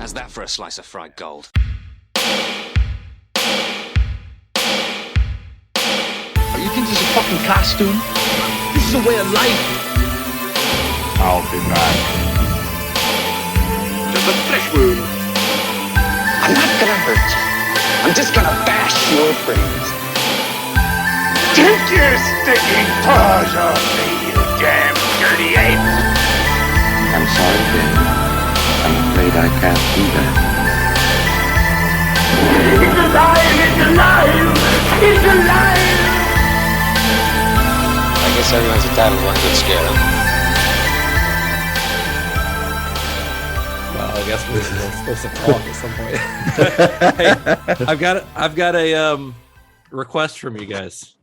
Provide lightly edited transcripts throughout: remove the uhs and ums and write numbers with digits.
How's that for a slice of fried gold? You think this is a fucking costume? This is a way of life. I'll be back. Just a flesh wound. I'm not gonna hurt you. I'm just gonna bash your brains. Take your stinking paws off me, you damn dirty ape! I'm sorry, Ben. I'm afraid I can't do that. It's alive! It's alive! It's alive! I guess everyone's entitled to one good scare. Well, I guess we're supposed to talk at some point. Hey, I've got a request from you guys.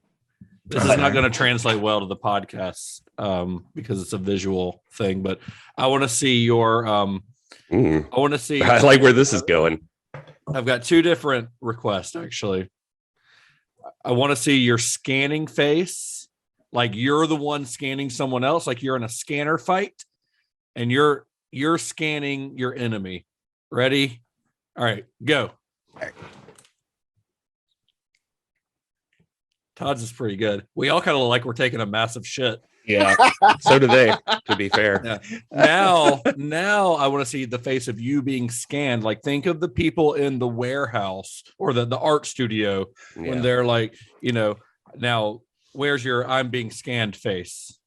This is not going to translate well to the podcast because it's a visual thing, but I want to see your. I want to see. I like where this is going. I've got two different requests actually. I want to see your scanning face, like you're the one scanning someone else, like you're in a scanner fight, and you're scanning your enemy. Ready? All right, go. All right. Todd's is pretty good. We all kind of look like we're taking a massive shit. Yeah, so do they, to be fair. Yeah. Now I want to see the face of you being scanned. Like, think of the people in the warehouse or the art studio when they're like, now where's your I'm being scanned face?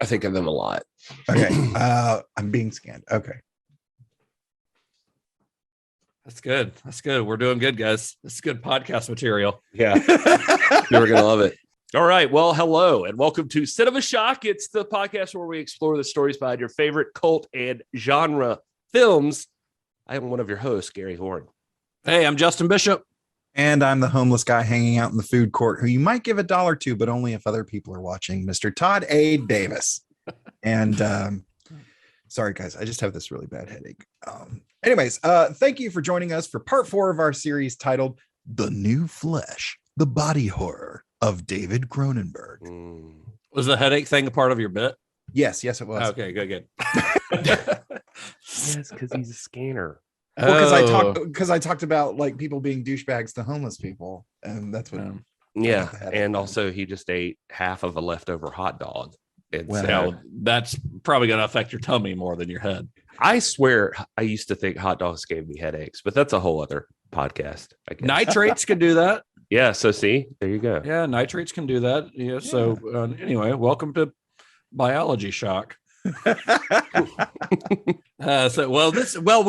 I think of them a lot. Okay. I'm being scanned. Okay. That's good. That's good. We're doing good, guys. This is good podcast material. Yeah. You're going to love it. All right. Well, hello and welcome to Cinema Shock. It's the podcast where we explore the stories behind your favorite cult and genre films. I am one of your hosts, Gary Horne. Hey, I'm Justin Bishop. And I'm the homeless guy hanging out in the food court who you might give $1 to, but only if other people are watching, Mr. Todd Davis. And sorry, guys, I just have this really bad headache. Anyways, thank you for joining us for part 4 of our series titled The New Flesh, the Body Horror of David Cronenberg. Was the headache thing a part of your bit? Yes, it was. Okay, good. Yes, because he's a scanner. Well, because I talked about like people being douchebags to homeless people, and that's what. Yeah, and also he just ate half of a leftover hot dog. Well, that's probably going to affect your tummy more than your head. I swear, I used to think hot dogs gave me headaches, but that's a whole other podcast. I guess. Nitrates can do that. Yeah. So see, there you go. Yeah, nitrates can do that. Yeah. So anyway, welcome to Biology Shock. We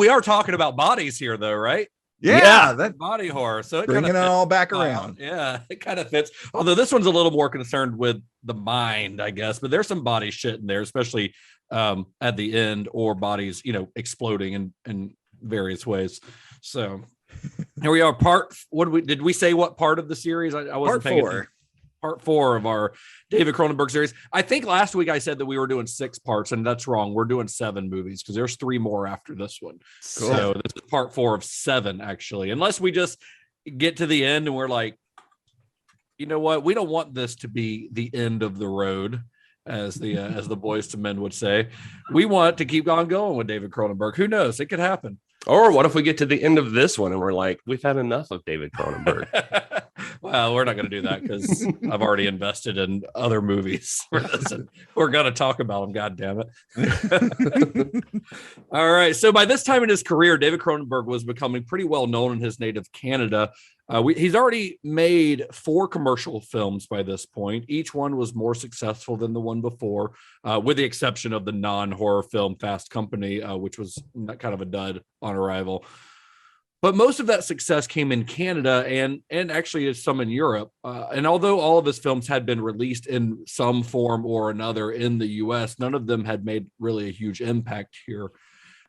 are talking about bodies here, though, right? Yeah, that body horror. So bringing it all back around. Yeah, it kind of fits. Although this one's a little more concerned with the mind, I guess. But there's some body shit in there, especially at the end, or bodies, exploding in various ways. So here we are. Did we say what part of the series? I wasn't part 4. Part 4 of our David Cronenberg series. I think last week I said that we were doing 6 parts, and that's wrong. We're doing 7 movies because there's 3 more after this one. Cool. So this is part 4 of 7, actually. Unless we just get to the end and we're like, you know what? We don't want this to be the end of the road, as the Boys to Men would say. We want to keep on going with David Cronenberg. Who knows? It could happen. Or what if we get to the end of this one and we're like, we've had enough of David Cronenberg? Well, we're not going to do that because I've already invested in other movies. We're going to talk about them. God damn it. All right. So by this time in his career, David Cronenberg was becoming pretty well known in his native Canada. He's already made 4 commercial films by this point. Each one was more successful than the one before, with the exception of the non-horror film Fast Company, which was kind of a dud on arrival. But most of that success came in Canada and actually some in Europe. And although all of his films had been released in some form or another in the US, none of them had made really a huge impact here.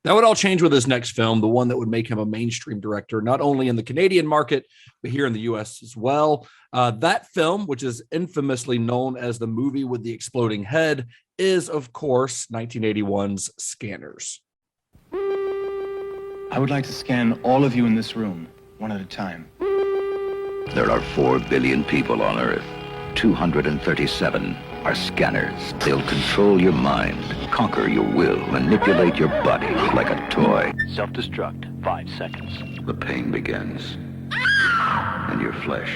That would all change with his next film, the one that would make him a mainstream director, not only in the Canadian market, but here in the US as well. That film, which is infamously known as the movie with the exploding head, is, of course, 1981's Scanners. I would like to scan all of you in this room, one at a time. There are 4 billion people on Earth. 237 are scanners. They'll control your mind, conquer your will, manipulate your body like a toy. Self-destruct. 5 seconds. The pain begins. In your flesh.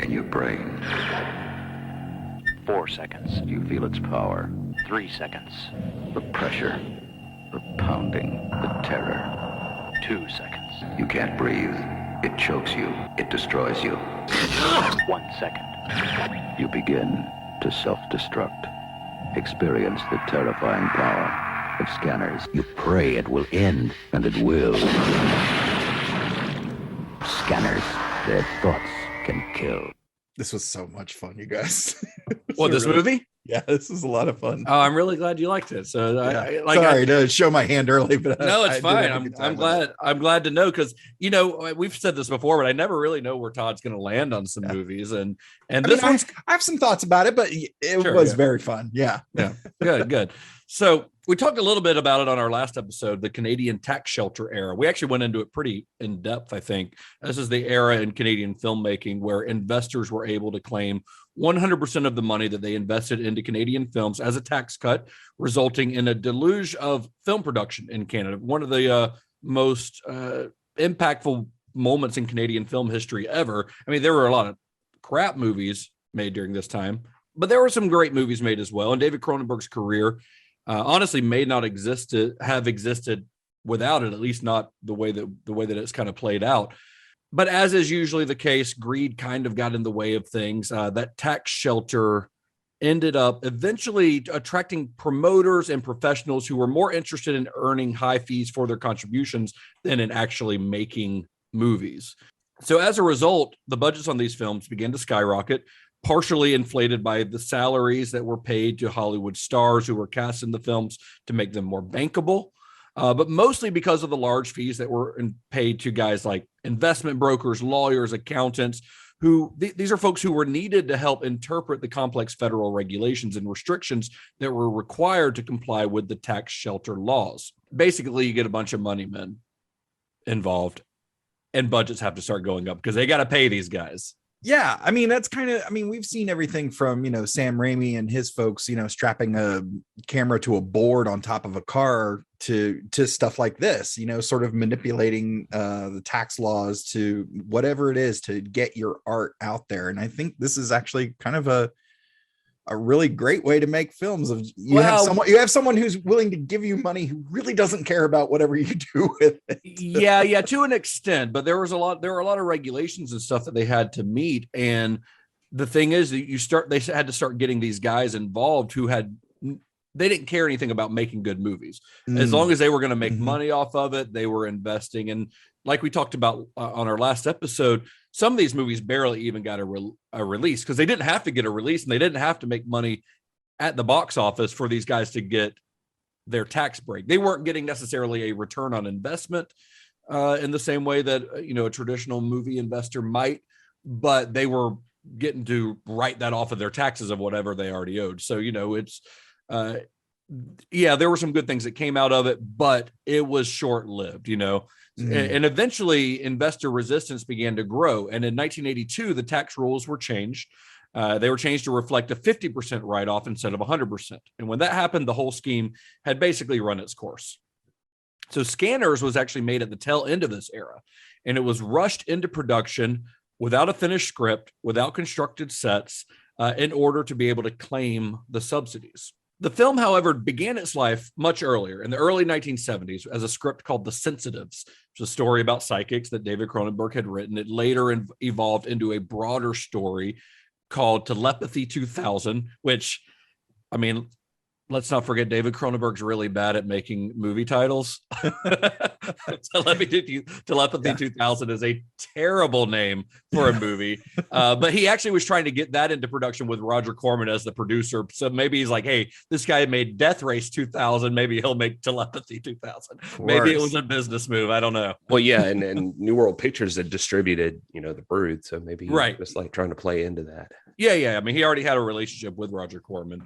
In your brain. 4 seconds. You feel its power. 3 seconds. The pressure. The pounding. The terror. 2 seconds. You can't breathe. It chokes you. It destroys you. 1 second. You begin to self-destruct. Experience the terrifying power of scanners. You pray it will end, and it will. Scanners, their thoughts can kill. This was so much fun, you guys. What, this movie? Yeah, this is a lot of fun. Oh, I'm really glad you liked it. So Yeah. Sorry to show my hand early, but no, it's I did fine. have a good time I'm with glad. it. I'm glad to know, because we've said this before, but I never really know where Todd's going to land on some movies, and this one's. I have some thoughts about it, but it was very fun. Yeah. Good. So we talked a little bit about it on our last episode, the Canadian tax shelter era. We actually went into it pretty in depth, I think. This is the era in Canadian filmmaking where investors were able to claim 100% of the money that they invested into Canadian films as a tax cut, resulting in a deluge of film production in Canada. One of the most impactful moments in Canadian film history ever. I mean, there were a lot of crap movies made during this time, but there were some great movies made as well. And David Cronenberg's career honestly may not have existed without it, at least not the way that it's kind of played out. But as is usually the case, greed kind of got in the way of things. That tax shelter ended up eventually attracting promoters and professionals who were more interested in earning high fees for their contributions than in actually making movies. So as a result, the budgets on these films began to skyrocket, partially inflated by the salaries that were paid to Hollywood stars who were cast in the films to make them more bankable. But mostly because of the large fees that were paid to guys like investment brokers, lawyers, accountants, who these are folks who were needed to help interpret the complex federal regulations and restrictions that were required to comply with the tax shelter laws. Basically, you get a bunch of money men involved, and budgets have to start going up because they got to pay these guys. Yeah, I mean, that's kind of, we've seen everything from, Sam Raimi and his folks, strapping a camera to a board on top of a car to stuff like this, sort of manipulating the tax laws to whatever it is to get your art out there. And I think this is actually kind of a really great way to make films. You have someone who's willing to give you money who really doesn't care about whatever you do with it. yeah, to an extent, but there were a lot of regulations and stuff that they had to meet. And the thing is that they had to start getting these guys involved who they didn't care anything about making good movies. As long as they were going to make money off of it, they were investing. And like we talked about on our last episode, some of these movies barely even got a release because they didn't have to get a release and they didn't have to make money at the box office for these guys to get their tax break. They weren't getting necessarily a return on investment in the same way that, a traditional movie investor might, but they were getting to write that off of their taxes of whatever they already owed. So, it's, there were some good things that came out of it, but it was short-lived, And eventually investor resistance began to grow. And in 1982, the tax rules were changed. They were changed to reflect a 50% write-off instead of 100%. And when that happened, the whole scheme had basically run its course. So Scanners was actually made at the tail end of this era, and it was rushed into production without a finished script, without constructed sets, in order to be able to claim the subsidies. The film, however, began its life much earlier, in the early 1970s, as a script called The Sensitives, which is a story about psychics that David Cronenberg had written. It later evolved into a broader story called Telepathy 2000, which, let's not forget David Cronenberg's really bad at making movie titles. Telepathy 2000 is a terrible name for a movie. But he actually was trying to get that into production with Roger Corman as the producer. So maybe he's like, hey, this guy made Death Race 2000. Maybe he'll make Telepathy 2000. Maybe it was a business move. I don't know. Well, yeah. And New World Pictures had distributed, The Brood. So maybe he was just like trying to play into that. Yeah. He already had a relationship with Roger Corman.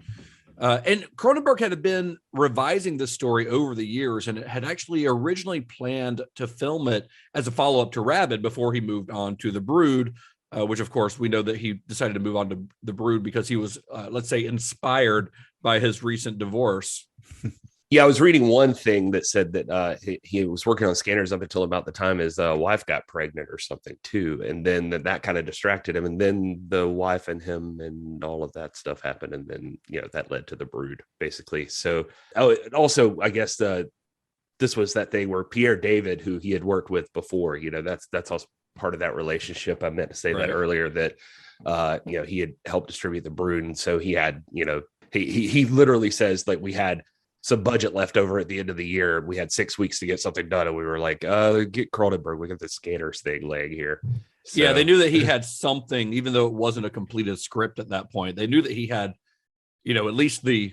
And Cronenberg had been revising this story over the years and had actually originally planned to film it as a follow-up to Rabid before he moved on to The Brood, which, of course, we know that he decided to move on to The Brood because he was, let's say, inspired by his recent divorce. Yeah, I was reading one thing that said that he was working on Scanners up until about the time his wife got pregnant or something too, and then that kind of distracted him, and then the wife and him and all of that stuff happened, and then that led to The Brood basically. So also I guess this was that thing where Pierre David, who he had worked with before, that's also part of that relationship. I meant to say that earlier, that he had helped distribute The Brood, and so he had he literally says, like, we had some budget left over at the end of the year. We had 6 weeks to get something done, and we were like, get Cronenberg. We got the Scanners thing laying here. So, yeah, they knew that he had something, even though it wasn't a completed script at that point. They knew that he had, at least the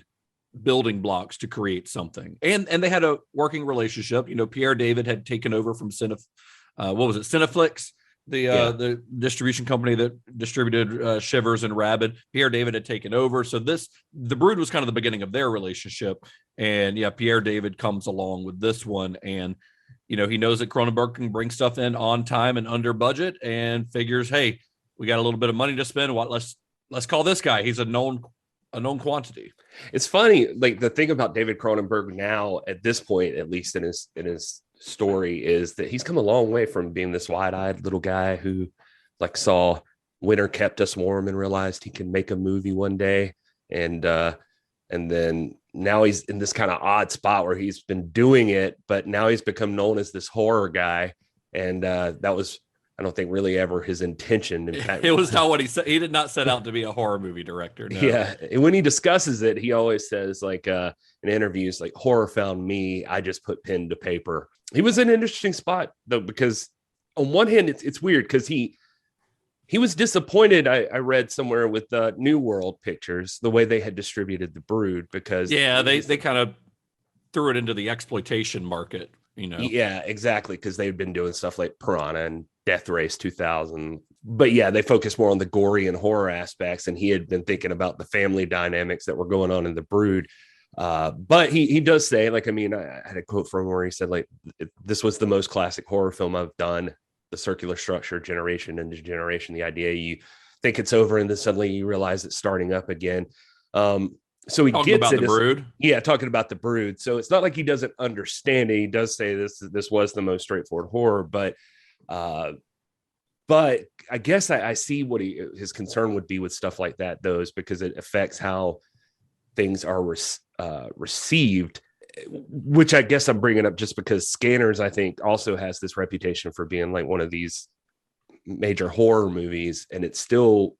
building blocks to create something, and they had a working relationship. Pierre David had taken over from Cineflix, the distribution company that distributed Shivers and Rabid. Pierre David had taken over, so The Brood was kind of the beginning of their relationship. And Pierre David comes along with this one, and he knows that Cronenberg can bring stuff in on time and under budget, and figures, hey, we got a little bit of money to spend. Let's call this guy. He's a known quantity. It's funny, like, the thing about David Cronenberg now, at this point, at least in his story, is that he's come a long way from being this wide-eyed little guy who like saw Winter Kept Us Warm and realized he can make a movie one day, and then now he's in this kind of odd spot where he's been doing it, but now he's become known as this horror guy, and that was, I don't think, really ever his intention. In fact, it was not what he said. He did not set out to be a horror movie director. No. Yeah, and when he discusses it, he always says, like, in interviews, like, horror found me. I just put pen to paper. He was in an interesting spot though, because on one hand, it's weird because he was disappointed. I read somewhere with New World Pictures, the way they had distributed The Brood, because they kind of threw it into the exploitation market. Yeah, exactly, because they've been doing stuff like Piranha and Death Race 2000, but they focused more on the gory and horror aspects, and he had been thinking about the family dynamics that were going on in The Brood. But he does say, like, I had a quote from him where he said, like, this was the most classic horror film I've done. The circular structure, generation into generation, the idea you think it's over and then suddenly you realize it's starting up again. So he talking gets about it. The Brood. Yeah, talking about The Brood. So it's not like he doesn't understand it. He does say this was the most straightforward horror, but I guess I see what his concern would be with stuff like that, because it affects how things are received, which I guess I'm bringing up just because Scanners, I think, also has this reputation for being like one of these major horror movies, and it's still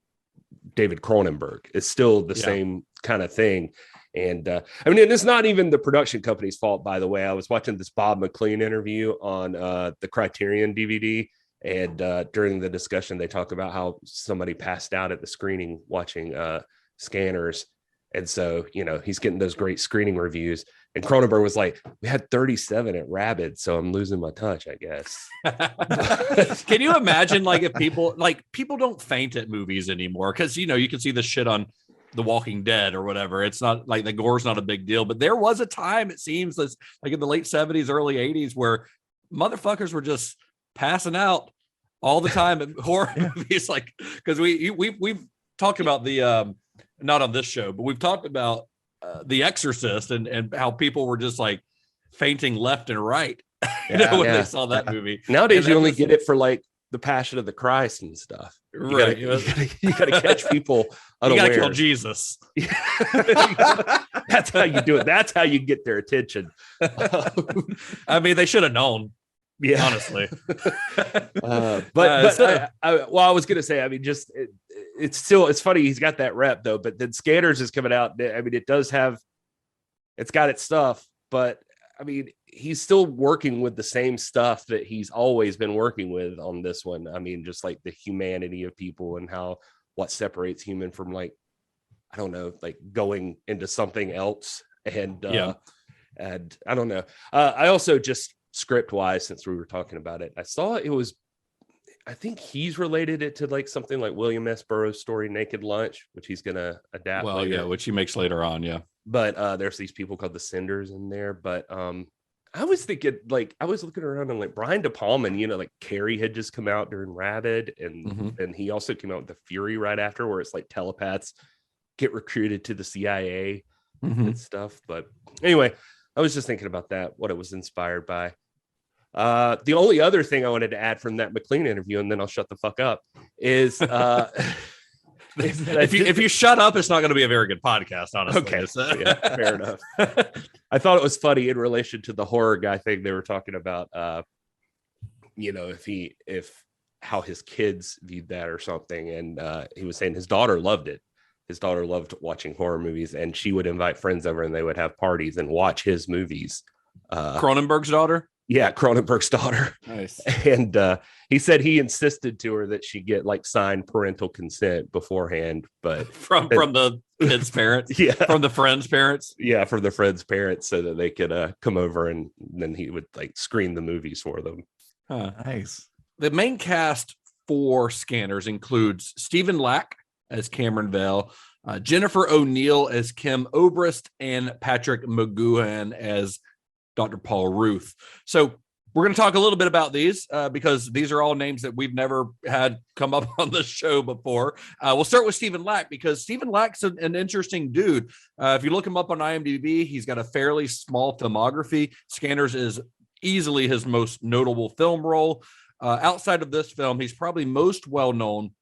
David Cronenberg. It's still the same kind of thing. And it's not even the production company's fault, by the way. I was watching this Bob McLean interview on the Criterion DVD, and during the discussion, they talk about how somebody passed out at the screening watching Scanners. And so, he's getting those great screening reviews. And Cronenberg was like, we had 37 at Rabid, so I'm losing my touch, I guess. Can you imagine, like, if people don't faint at movies anymore? Because, you can see the shit on The Walking Dead or whatever. It's not like the gore's not a big deal. But there was a time, it seems, like in the late 70s, early 80s, where motherfuckers were just passing out all the time at horror movies. Like, because we've talked about the... not on this show, but we've talked about The Exorcist and how people were just like fainting left and right when they saw that movie. Nowadays, you only get it for like the Passion of the Christ and stuff. You gotta catch people unaware. You gotta kill Jesus. That's how you do it. That's how you get their attention. They should have known. Yeah, honestly. I was gonna say, it's funny he's got that rep though, but then Scanners is coming out. It's got its stuff, but he's still working with the same stuff that he's always been working with on this one. Just like the humanity of people and what separates human from, like, I don't know, like going into something else. And I don't know. I also just, script wise, since we were talking about it, I saw I think he's related it to like something like William S. Burroughs' story Naked Lunch, which he's gonna adapt later. Which he makes later on. But there's these people called the Cinders in there. But I was thinking, like, I was looking around and like Brian De Palma, like Carrie had just come out during Rabid, and he also came out with The Fury right after, where it's like telepaths get recruited to the CIA and stuff. But anyway, I was just thinking about that, what it was inspired by. The only other thing I wanted to add from that McLean interview, and then I'll shut the fuck up, is if you shut up, it's not going to be a very good podcast, honestly. Okay, yeah, fair enough. I thought it was funny in relation to the horror guy thing they were talking about. If how his kids viewed that or something, and he was saying his daughter loved it. His daughter loved watching horror movies, and she would invite friends over, and they would have parties and watch his movies. Cronenberg's daughter. Yeah, Cronenberg's daughter. Nice. And he said he insisted to her that she get like signed parental consent beforehand, but from the kids' parents, yeah, from the friends' parents, yeah, from the friends' parents, so that they could come over, and then he would like screen the movies for them. Nice. The main cast for Scanners includes Stephen Lack as Cameron Vale, Jennifer O'Neill as Kim Obrist, and Patrick McGoohan as Dr. Paul Ruth. So we're going to talk a little bit about these because these are all names that we've never had come up on the show before. We'll start with Stephen Lack because Stephen Lack's an interesting dude. If you look him up on IMDb, he's got a fairly small filmography. Scanners is easily his most notable film role. Outside of this film, he's probably most well known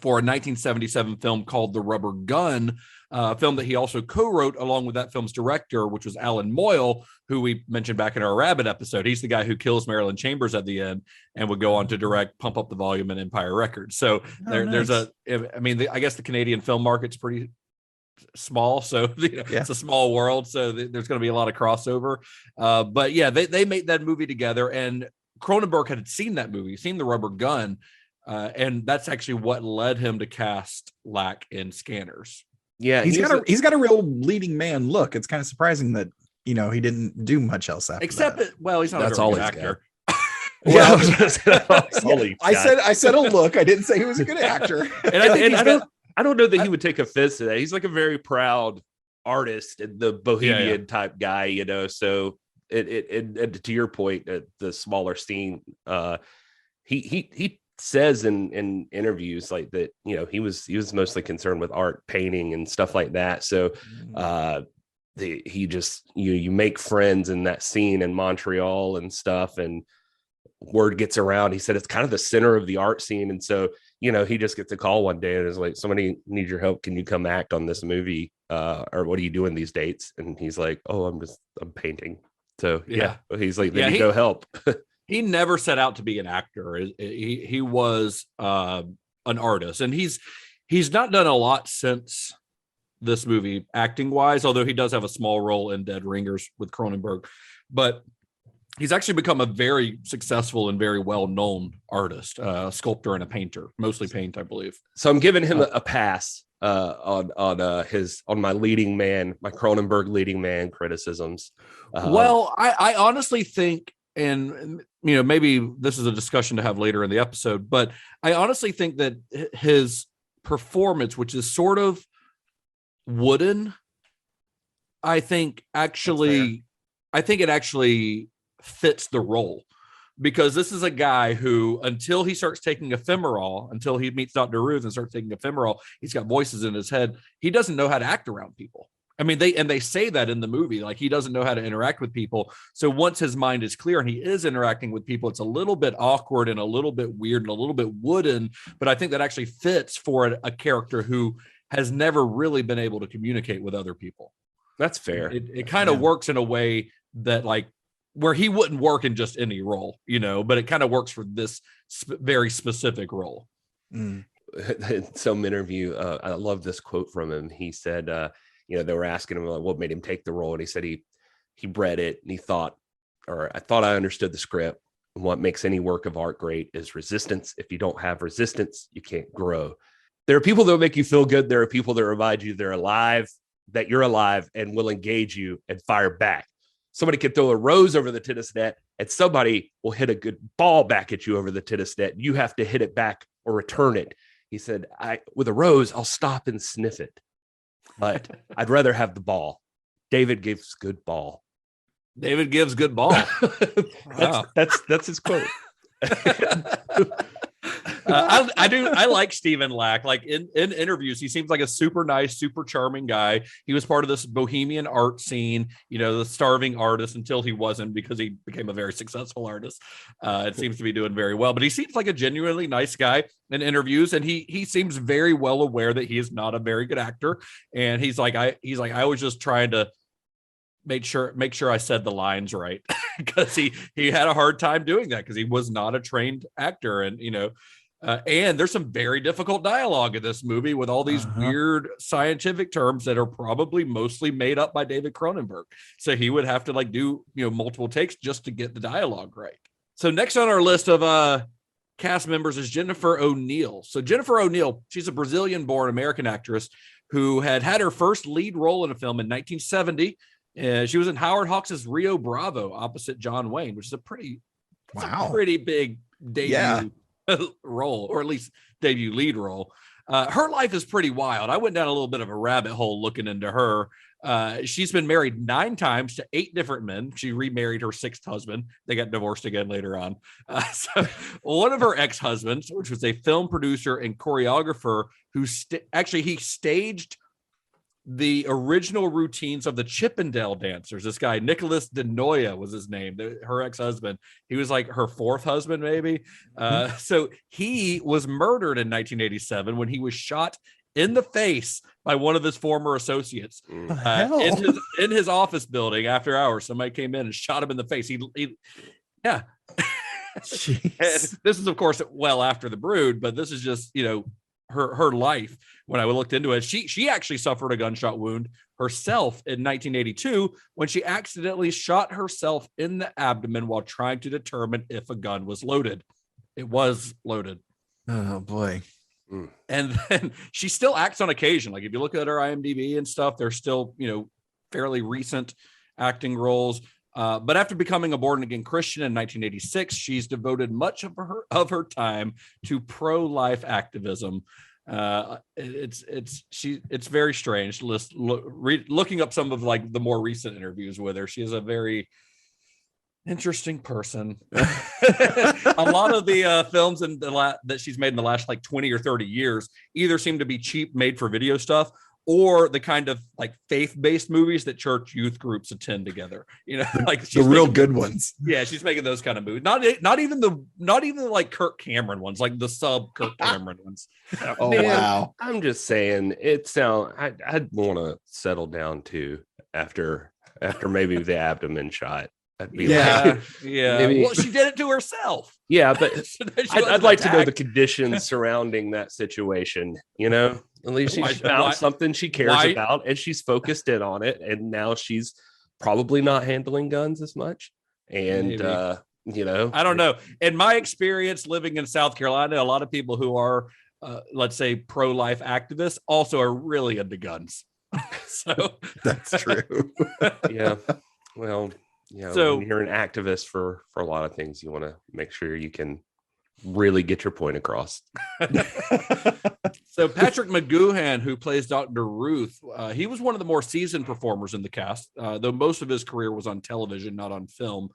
for a 1977 film called The Rubber Gun, a film that he also co-wrote along with that film's director, which was Alan Moyle, who we mentioned back in our Rabbit episode. He's the guy who kills Marilyn Chambers at the end and would go on to direct Pump Up the Volume and Empire Records. So there's I guess the Canadian film market's pretty small, so it's a small world, so there's going to be a lot of crossover. But yeah, they made that movie together, and Cronenberg had seen that movie, seen The Rubber Gun, and that's actually what led him to cast Lack in Scanners. Yeah, he's got a real leading man look. It's kind of surprising that he didn't do much else after except that. He's not a very good actor. Well, I I said a look. I didn't say he was a good actor. I don't know that he would take offense to that. He's like a very proud artist and the bohemian type guy, So it to your point, the smaller scene, he says in interviews like that, he was mostly concerned with art, painting and stuff like that. So he just you make friends in that scene in Montreal and stuff, and word gets around. He said it's kind of the center of the art scene, and so he just gets a call one day and is like, somebody needs your help, can you come act on this movie, or what are you doing these dates? And he's like, oh, I'm painting. So yeah, he's like, then you go help. He never set out to be an actor. He was an artist, and he's not done a lot since this movie acting wise, although he does have a small role in Dead Ringers with Cronenberg. But he's actually become a very successful and very well-known artist, a sculptor and a painter, mostly paint, I believe. So I'm giving him a pass on my leading man, my Cronenberg leading man criticisms. Well, I honestly think, and maybe this is a discussion to have later in the episode, but I honestly think that his performance, which is sort of wooden, I think it actually fits the role, because this is a guy who, until he starts taking ephemeral, until he meets Dr. Ruth and starts taking ephemeral, he's got voices in his head. He doesn't know how to act around people. I mean, they say that in the movie, like he doesn't know how to interact with people. So once his mind is clear and he is interacting with people, it's a little bit awkward and a little bit weird and a little bit wooden. But I think that actually fits for a character who has never really been able to communicate with other people. That's fair. It kind of works in a way that, like, where he wouldn't work in just any role, but it kind of works for this very specific role. In some interview, I love this quote from him. He said, they were asking him like, what made him take the role, and he said he read it and he thought, I thought I understood the script. And what makes any work of art great is resistance. If you don't have resistance, you can't grow. There are people that will make you feel good. There are people that remind you they're alive, that you're alive, and will engage you and fire back. Somebody can throw a rose over the tennis net, and somebody will hit a good ball back at you over the tennis net. You have to hit it back or return it. He said, with a rose, I'll stop and sniff it, but I'd rather have the ball. David gives good ball. David gives good ball. That's his quote. I like Stephen Lack. Like in interviews, he seems like a super nice, super charming guy. He was part of this bohemian art scene, the starving artist, until he wasn't, because he became a very successful artist. It seems to be doing very well, but he seems like a genuinely nice guy in interviews, and he seems very well aware that he is not a very good actor. And he's like, I was just trying to make sure I said the lines right, because he had a hard time doing that because he was not a trained actor. And and there's some very difficult dialogue in this movie with all these weird scientific terms that are probably mostly made up by David Cronenberg, so he would have to like do multiple takes just to get the dialogue right. So next on our list of cast members is Jennifer O'Neill. So Jennifer O'Neill, she's a Brazilian-born American actress who had her first lead role in a film in 1970. She was in Howard Hawks' Rio Bravo opposite John Wayne, which is a pretty big debut role, or at least debut lead role. Her life is pretty wild. I went down a little bit of a rabbit hole looking into her. She's been married 9 times to 8 different men. She remarried her 6th husband. They got divorced again later on. So one of her ex-husbands, which was a film producer and choreographer who he staged the original routines of the Chippendale dancers. This guy, Nicholas de Noia was his name, her ex-husband. He was like her 4th husband, maybe. So he was murdered in 1987 when he was shot in the face by one of his former associates in his office building after hours. Somebody came in and shot him in the face. He this is, of course, well after The Brood, but this is just, her life. When I looked into it, she actually suffered a gunshot wound herself in 1982 when she accidentally shot herself in the abdomen while trying to determine if a gun was loaded. It was loaded. Oh boy. And then she still acts on occasion. Like if you look at her IMDb and stuff, there's still, fairly recent acting roles. But after becoming a born-again Christian in 1986, she's devoted much of her time to pro-life activism. It's very strange. Looking up some of like the more recent interviews with her, she is a very interesting person. A lot of the films that she's made in the last like 20 or 30 years either seem to be cheap made for video stuff, or the kind of like faith-based movies that church youth groups attend together, like the real good ones. Yeah, she's making those kind of movies. Not even like Kirk Cameron ones, like the sub Kirk Cameron ones. Oh man, wow! I'm just saying, I'd want to settle down too after maybe the abdomen shot. Maybe. Well, she did it to herself. Yeah, but I'd like to know the conditions surrounding that situation. At least she found something she cares about, and she's focused in on it. And now she's probably not handling guns as much. And I don't know. In my experience living in South Carolina, a lot of people who are, let's say, pro-life activists also are really into guns. So that's true. Yeah. Well. So when you're an activist for a lot of things, you want to make sure you can really get your point across. So Patrick McGoohan, who plays Dr. Ruth, he was one of the more seasoned performers in the cast, though most of his career was on television, not on film.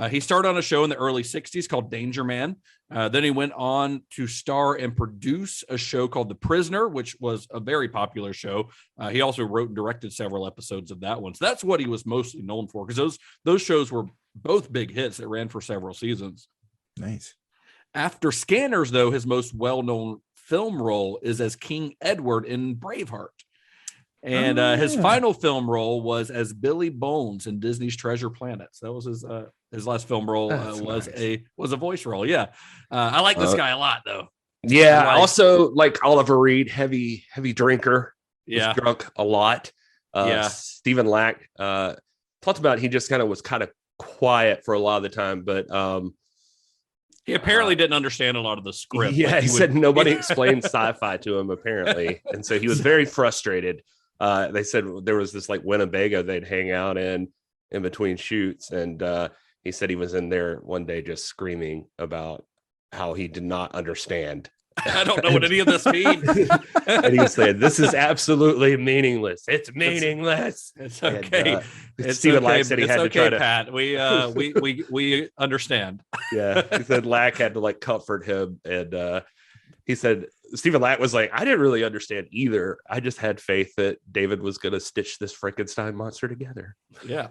He started on a show in the early 60s called Danger Man. Then he went on to star and produce a show called The Prisoner, which was a very popular show. He also wrote and directed several episodes of that one. So that's what he was mostly known for, because those shows were both big hits that ran for several seasons. Nice. After Scanners, though, his most well-known film role is as King Edward in Braveheart. And his final film role was as Billy Bones in Disney's Treasure Planet. So that was his last film role. Was a voice role. Yeah, I like this guy a lot, though. Yeah, also like Oliver Reed, heavy drinker. Yeah, drunk a lot. Stephen Lack talked about he just was kind of quiet for a lot of the time, but he apparently didn't understand a lot of the script. Yeah, he said nobody explained sci-fi to him apparently, and so he was very frustrated. They said there was this like Winnebago they'd hang out in between shoots, and he said he was in there one day just screaming about how he did not understand I don't know what any of this means. And he was saying, this is absolutely meaningless. It's meaningless. It's okay. And, It's Stephen okay. Lack said he It's had to okay, try to. Pat. We understand. Yeah, he said Lack had to like comfort him, and he said Stephen Lack was like, I didn't really understand either. I just had faith that David was going to stitch this Frankenstein monster together. Yeah.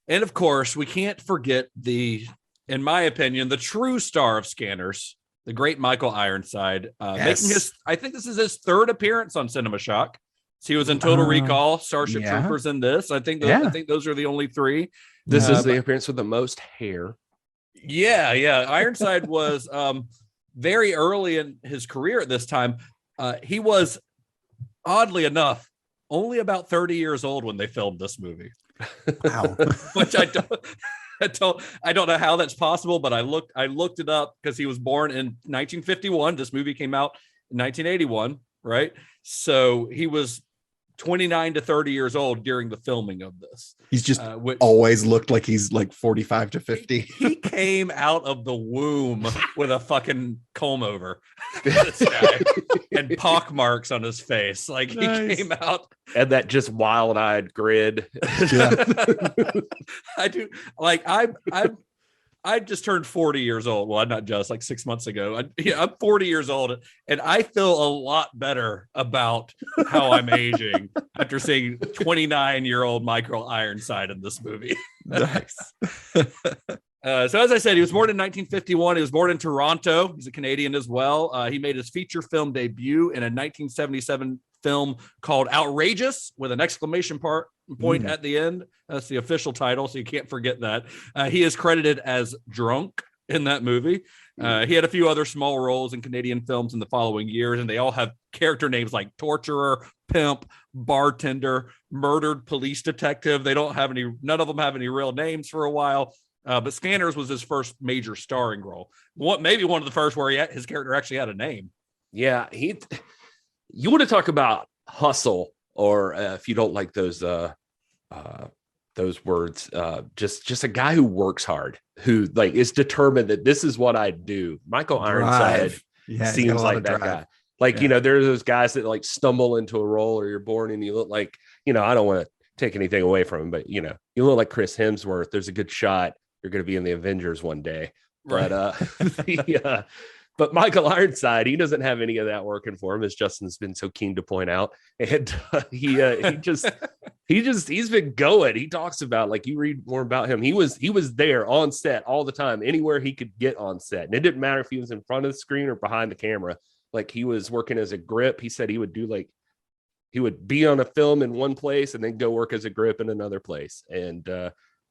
And of course, we can't forget in my opinion, the true star of Scanners, the great Michael Ironside, making I think this is his third appearance on Cinema Shock. So he was in Total Recall, Starship Troopers in this. I think those are the only three. This is the appearance with the most hair. Yeah. Ironside was very early in his career at this time. He was, oddly enough, only about 30 years old when they filmed this movie. Wow. Which I don't know how that's possible, but I looked it up because he was born in 1951. This movie came out in 1981, right? So he was 29 to 30 years old during the filming of this. He's just always looked like he's like 45 to 50. He came out of the womb with a fucking comb over, this guy, and pock marks on his face. Like he came out, and that just wild-eyed grin. I do. Like I just turned 40 years old. Well, not just like 6 months ago. I'm 40 years old, and I feel a lot better about how I'm aging after seeing 29-year-old Michael Ironside in this movie. Nice. So as I said, he was born in 1951. He was born in Toronto. He's a Canadian as well. He made his feature film debut in a 1977 film called Outrageous, with an exclamation point at the end. That's the official title, so you can't forget that. He is credited as Drunk in that movie. He had a few other small roles in Canadian films in the following years, and they all have character names like torturer, pimp, bartender, murdered police detective. None of them have any real names for a while. But Scanners was his first major starring role. Maybe one of the first where his character actually had a name. Yeah, you want to talk about hustle, or if you don't like those words, just a guy who works hard, who like is determined that this is what I do. Michael Ironside seems like that guy. Like, there are those guys that like stumble into a role, or you're born and you look like, I don't want to take anything away from him, but you look like Chris Hemsworth. There's a good shot you're going to be in the Avengers one day. Right. But but Michael Ironside, he doesn't have any of that working for him, as Justin's been so keen to point out. And he's been going. He talks about, like, you read more about him. He was there on set all the time, anywhere he could get on set. And it didn't matter if he was in front of the screen or behind the camera. Like, he was working as a grip. He said he would be on a film in one place and then go work as a grip in another place. And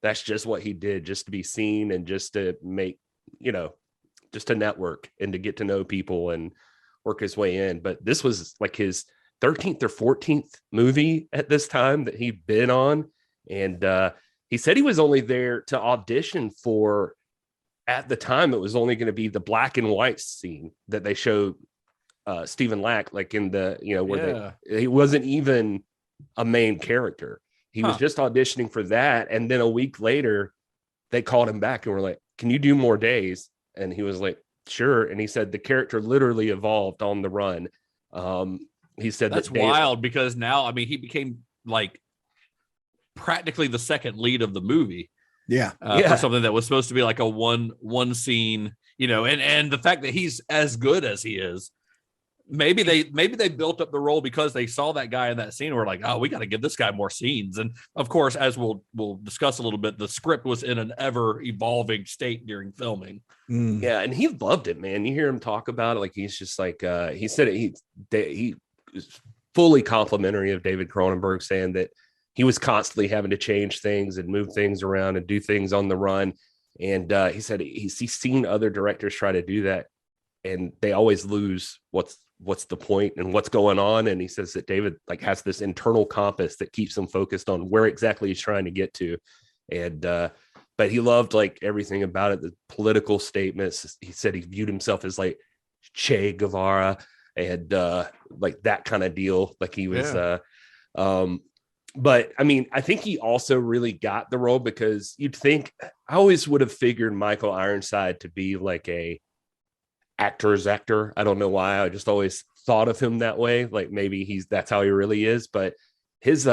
that's just what he did, just to be seen and just to make, just to network and to get to know people and work his way in. But this was like his 13th or 14th movie at this time that he'd been on. And he said he was only there to audition for, at the time, it was only going to be the black and white scene that they showed Stephen Lack, like in the, where he wasn't even a main character. He was just auditioning for that. And then a week later, they called him back and were like, can you do more days? And he was like, sure. And he said the character literally evolved on the run. He said that's wild, because now, he became like practically the second lead of the movie. For something that was supposed to be like a one scene, and the fact that he's as good as he is, maybe they built up the role because they saw that guy in that scene and were like, oh, we got to give this guy more scenes. And of course, as we'll discuss a little bit, the script was in an ever evolving state during filming. Yeah, and he loved it, man. You hear him talk about it, like he's just like he said it, he was fully complimentary of David Cronenberg, saying that he was constantly having to change things and move things around and do things on the run. And he said he's seen other directors try to do that, and they always lose what's the point and what's going on. And he says that David like has this internal compass that keeps him focused on where exactly he's trying to get to. And but he loved like everything about it, the political statements. He said he viewed himself as like Che Guevara and like that kind of deal. Like he was but I think he also really got the role, because you'd think, I always would have figured Michael Ironside to be like actor. I don't know why. I just always thought of him that way. Like maybe that's how he really is. But his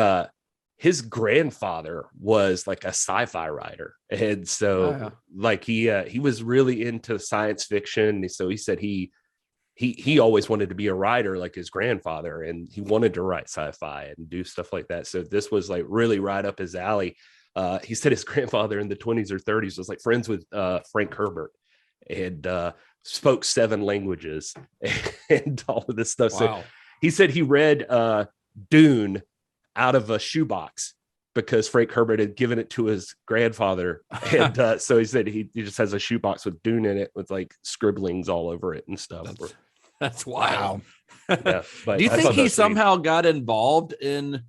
grandfather was like a sci-fi writer. And so like he was really into science fiction. So he said he always wanted to be a writer like his grandfather, and he wanted to write sci-fi and do stuff like that. So this was like really right up his alley. He said his grandfather in the 20s or 30s was like friends with Frank Herbert and spoke 7 languages and all of this stuff. Wow. So he said he read Dune out of a shoebox because Frank Herbert had given it to his grandfather. And so he said he just has a shoebox with Dune in it with like scribblings all over it and stuff. That's wild. Yeah, but do you think he somehow got involved in,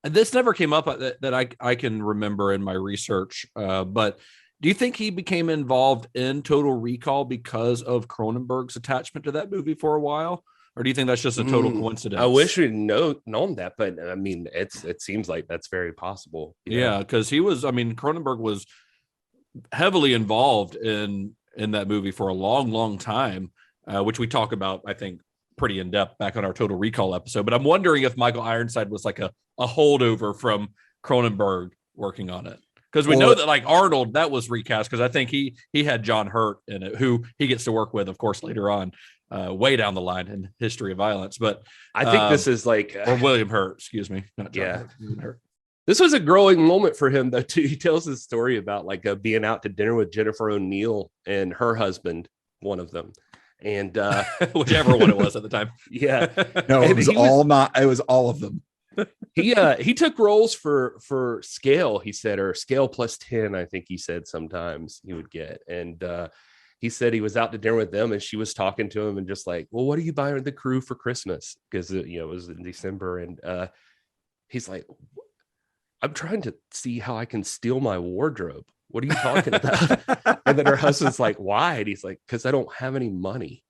and this never came up that I can remember in my research, but do you think he became involved in Total Recall because of Cronenberg's attachment to that movie for a while? Or do you think that's just a total coincidence? I wish we'd known that, but I mean, it seems like that's very possible. Yeah, because Cronenberg was heavily involved in that movie for a long, long time, which we talk about, I think, pretty in depth back on our Total Recall episode. But I'm wondering if Michael Ironside was like a holdover from Cronenberg working on it. Because we know that like Arnold, that was recast because I think he had John Hurt in it, who he gets to work with, of course, later on, way down the line in History of Violence. But I think this is like or William Hurt, excuse me, not John Hurt. This was a growing moment for him, though. Too. He tells his story about like being out to dinner with Jennifer O'Neill and her husband, one of them, and whichever one it was at the time. Yeah, no, it was it was all of them. He took roles for scale, he said, or scale plus 10, I think he said sometimes he would get. And he said he was out to dinner with them and she was talking to him and just like, well, what are you buying the crew for Christmas? Because it was in December. And he's like, I'm trying to see how I can steal my wardrobe. What are you talking about? And then her husband's like, why? And he's like, because I don't have any money.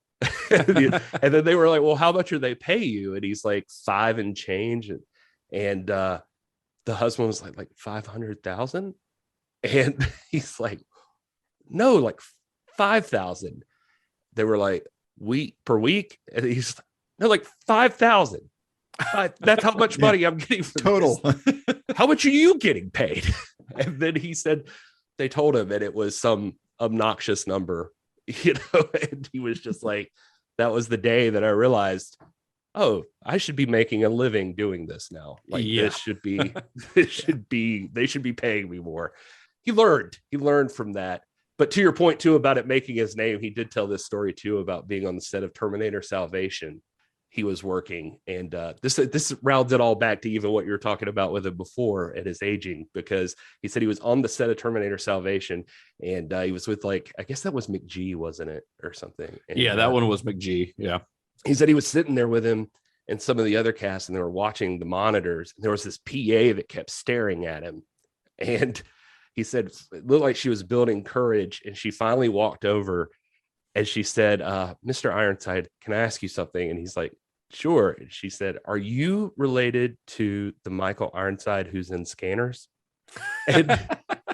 And then they were like, well, how much are they pay you? And he's like, 5 and change. And the husband was like 500,000. And he's like, no, like 5,000. They were like, per week. And he's like, no, like 5,000. That's how much money I'm getting for total. How much are you getting paid? And then he said, they told him, and it was some obnoxious number, and he was just like, that was the day that I realized, oh, I should be making a living doing this now. Like they should be paying me more. He learned from that. But to your point too, about it making his name, he did tell this story too, about being on the set of Terminator Salvation. He was working, and this rounds it all back to even what you were talking about with him before and his aging, because he said he was on the set of Terminator Salvation, and he was with I guess that was McGee, wasn't it, or something? And, that one was McGee. Yeah, he said he was sitting there with him and some of the other cast, and they were watching the monitors, and there was this PA that kept staring at him, and he said it looked like she was building courage, and she finally walked over, and she said, "Mr. Ironside, can I ask you something?" And he's like, sure. And she said, are you related to the Michael Ironside who's in Scanners? And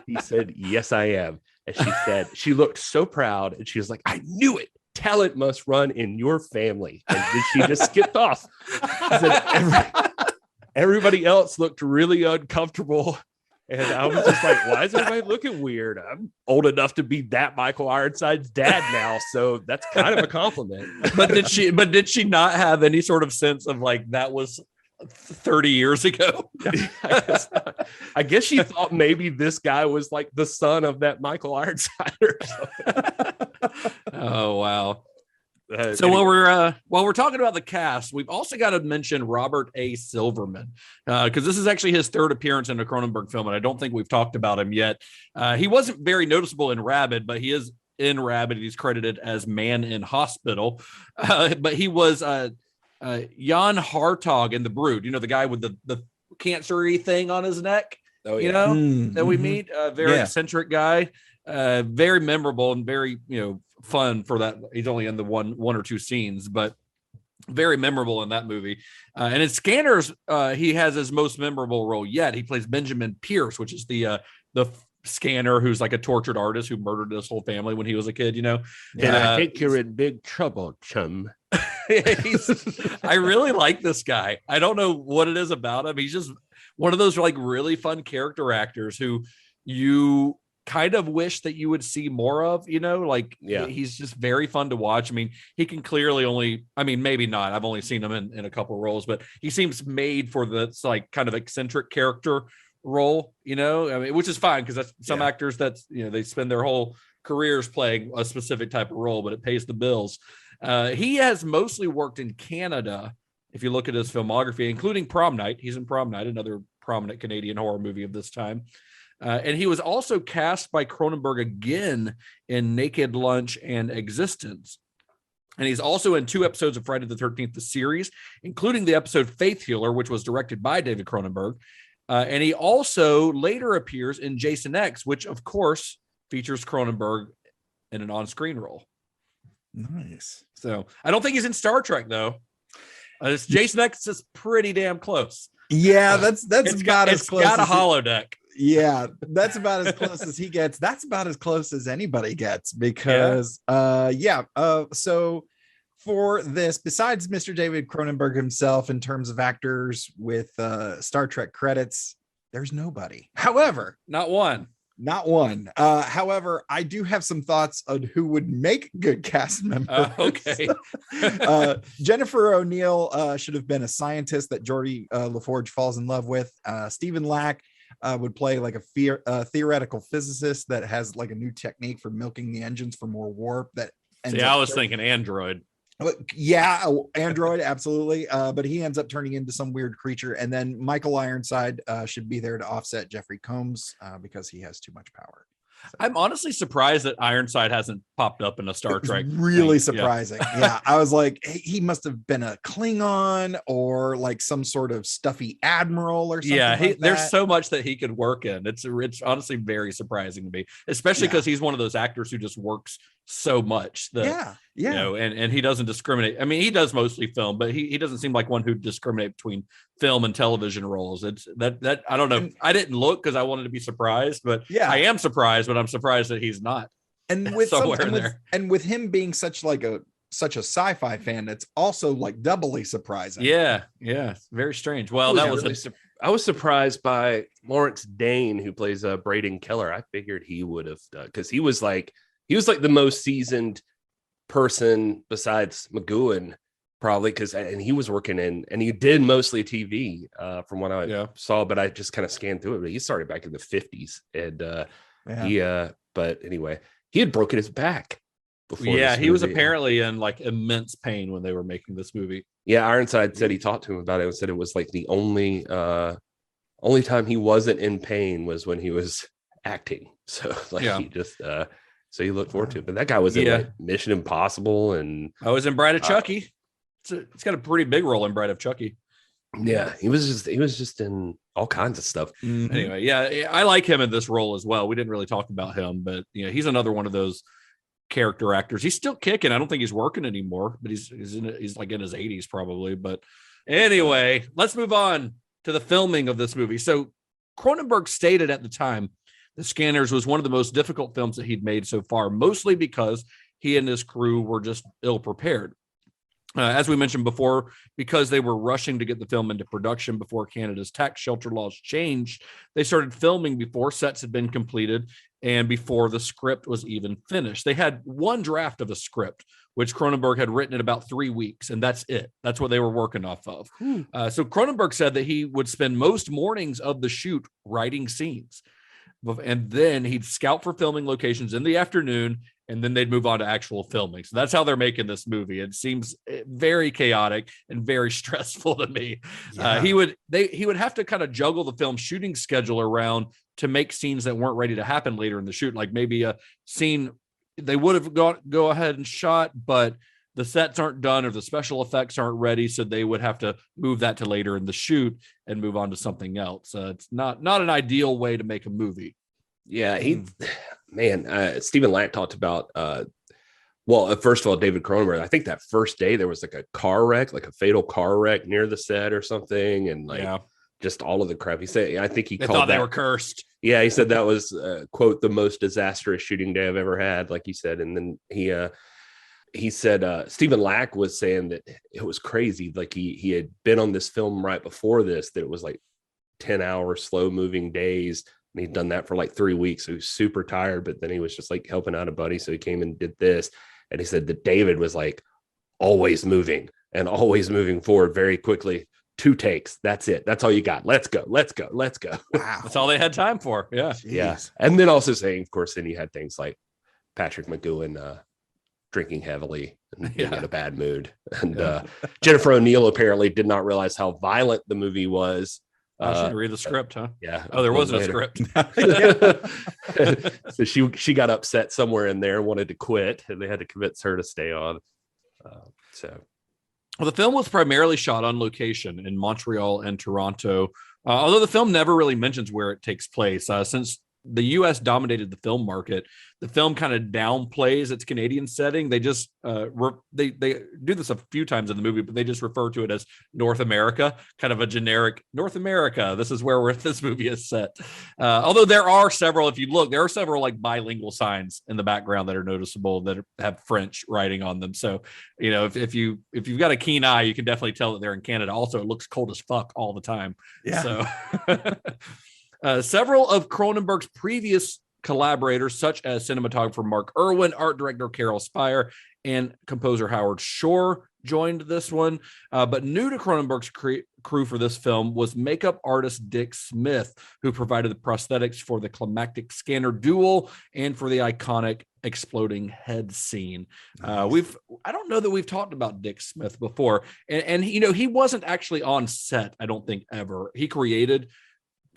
he said, yes, I am. And she said, she looked so proud, and she was like, I knew it. Talent must run in your family. And then she just skipped off. She said, everybody else looked really uncomfortable. And I was just like, why is everybody looking weird? I'm old enough to be that Michael Ironside's dad now, so that's kind of a compliment. But did she not have any sort of sense of like that was 30 years ago? I guess she thought maybe this guy was like the son of that Michael Ironside or something. Oh wow. So anyway. while we're talking about the cast, we've also got to mention Robert A. Silverman, because this is actually his third appearance in a Cronenberg film, and I don't think we've talked about him yet. He wasn't very noticeable in Rabid, but he is in Rabid. He's credited as Man in Hospital, but he was Jan Hartog in The Brood. You know, the guy with the cancer-y thing on his neck. Oh, yeah. That we meet. A very eccentric guy, very memorable and very fun for that. He's only in the one or two scenes, but very memorable in that movie. And in Scanners, he has his most memorable role yet. He plays Benjamin Pierce, which is the Scanner, who's like a tortured artist who murdered his whole family when he was a kid, you know. And I think you're in big trouble, chum. I really like this guy. I don't know what it is about him. He's just one of those like really fun character actors who you kind of wish that you would see more of, you know, like he's just very fun to watch. I mean, he can clearly only, I mean, maybe not. I've only seen him in a couple of roles, but he seems made for this like kind of eccentric character role, you know, I mean, which is fine because that's some actors that's, you know, they spend their whole careers playing a specific type of role, but it pays the bills. He has mostly worked in Canada. If you look at his filmography, including Prom Night, he's in Prom Night, another prominent Canadian horror movie of this time. And he was also cast by Cronenberg again in Naked Lunch and Existence. And he's also in 2 episodes of Friday the 13th, the series, including the episode Faith Healer, which was directed by David Cronenberg. And he also later appears in Jason X, which, of course, features Cronenberg in an on-screen role. Nice. So I don't think he's in Star Trek, though. Jason X is pretty damn close. Yeah, that's about as close. It's got a holodeck. Yeah, that's about as close as he gets. That's about as close as anybody gets because so for this, besides Mr. David Cronenberg himself, in terms of actors with Star Trek credits, there's nobody. However, not one. However, I do have some thoughts on who would make good cast members. Okay. Jennifer O'Neill should have been a scientist that Geordie LaForge falls in love with. Stephen Lack would play like a theoretical physicist that has like a new technique for milking the engines for more warp. I was thinking android. Yeah, android, absolutely. But he ends up turning into some weird creature. And then Michael Ironside should be there to offset Jeffrey Combs because he has too much power. So. I'm honestly surprised that Ironside hasn't popped up in a Star Trek. Really surprising. Yeah, I was like, he must have been a Klingon or like some sort of stuffy admiral or something. Yeah, there's so much that he could work in. It's honestly very surprising to me, especially because he's one of those actors who just works so much that you know, and he doesn't discriminate. I mean, he does mostly film, but he doesn't seem like one who discriminate between film and television roles. It's that I don't know. I didn't look because I wanted to be surprised, but I am surprised, but I'm surprised that he's not. And with with him being such a sci-fi fan, it's also like doubly surprising. Yeah, very strange. Well, I was surprised by Lawrence Dane, who plays Braden Keller. I figured he would have done because he was like the most seasoned person besides McGowan, probably, and he was working and he did mostly TV from what I saw, but I just kind of scanned through it. But he started back in the 50s, and but anyway, he had broken his back before. Yeah, he was apparently in like immense pain when they were making this movie. Yeah, Ironside said he talked to him about it and said it was like the only time he wasn't in pain was when he was acting. So he just so you look forward to it. But that guy was in like Mission Impossible, and I was in Bride of Chucky. It's got a pretty big role in Bride of Chucky. Yeah, he was just in all kinds of stuff. Mm-hmm. Anyway, I like him in this role as well. We didn't really talk about him, but he's another one of those character actors. He's still kicking. I don't think he's working anymore, but he's like in his 80s probably. But anyway, let's move on to the filming of this movie. So Cronenberg stated at the time The Scanners was one of the most difficult films that he'd made so far, mostly because he and his crew were just ill prepared. As we mentioned before, because they were rushing to get the film into production before Canada's tax shelter laws changed, they started filming before sets had been completed and before the script was even finished. They had one draft of a script, which Cronenberg had written in about 3 weeks, and that's it. That's what they were working off of. So Cronenberg said that he would spend most mornings of the shoot writing scenes, and then he'd scout for filming locations in the afternoon, and then they'd move on to actual filming. So that's how they're making this movie. It seems very chaotic and very stressful to me. Yeah. He would have to kind of juggle the film shooting schedule around to make scenes that weren't ready to happen later in the shoot. Like maybe a scene they would have go ahead and shot, but the sets aren't done or the special effects aren't ready. So they would have to move that to later in the shoot and move on to something else. It's not an ideal way to make a movie. Yeah, Stephen Lack talked about, first of all, David Cronenberg, I think that first day there was like a car wreck, like a fatal car wreck near the set or something. And just all of the crap. He said, I think he They called thought that, they were cursed. Yeah, he said that was quote the most disastrous shooting day I've ever had, like he said. And then he said Stephen Lack was saying that it was crazy. Like he had been on this film right before this, that it was like 10-hour slow moving days. And he'd done that for like 3 weeks. So he was super tired, but then he was just like helping out a buddy. So he came and did this. And he said that David was like always moving forward very quickly. 2 takes. That's it. That's all you got. Let's go. Wow. That's all they had time for. Yeah. Jeez. Yeah. And then also saying, of course, then you had things like Patrick McGowan drinking heavily and being in a bad mood. And Jennifer O'Neill apparently did not realize how violent the movie was. I should read the script, huh? Yeah. Oh, there wasn't a script. So she got upset somewhere in there, wanted to quit, and they had to convince her to stay on. Well, the film was primarily shot on location in Montreal and Toronto, although the film never really mentions where it takes place. Since the U.S. dominated the film market, the film kind of downplays its Canadian setting. They just they do this a few times in the movie, but they just refer to it as North America, kind of a generic North America. This is where this movie is set. Although there are several, if you look, there are several like bilingual signs in the background that are noticeable that have French writing on them. So, you know, if you've got a keen eye, you can definitely tell that they're in Canada. Also, it looks cold as fuck all the time. Yeah. So several of Cronenberg's previous collaborators, such as cinematographer Mark Irwin, art director Carol Spire, and composer Howard Shore, joined this one. But new to Cronenberg's crew for this film was makeup artist Dick Smith, who provided the prosthetics for the climactic scanner duel and for the iconic exploding head scene. I don't know that we've talked about Dick Smith before, and you know, he wasn't actually on set, I don't think, ever. He created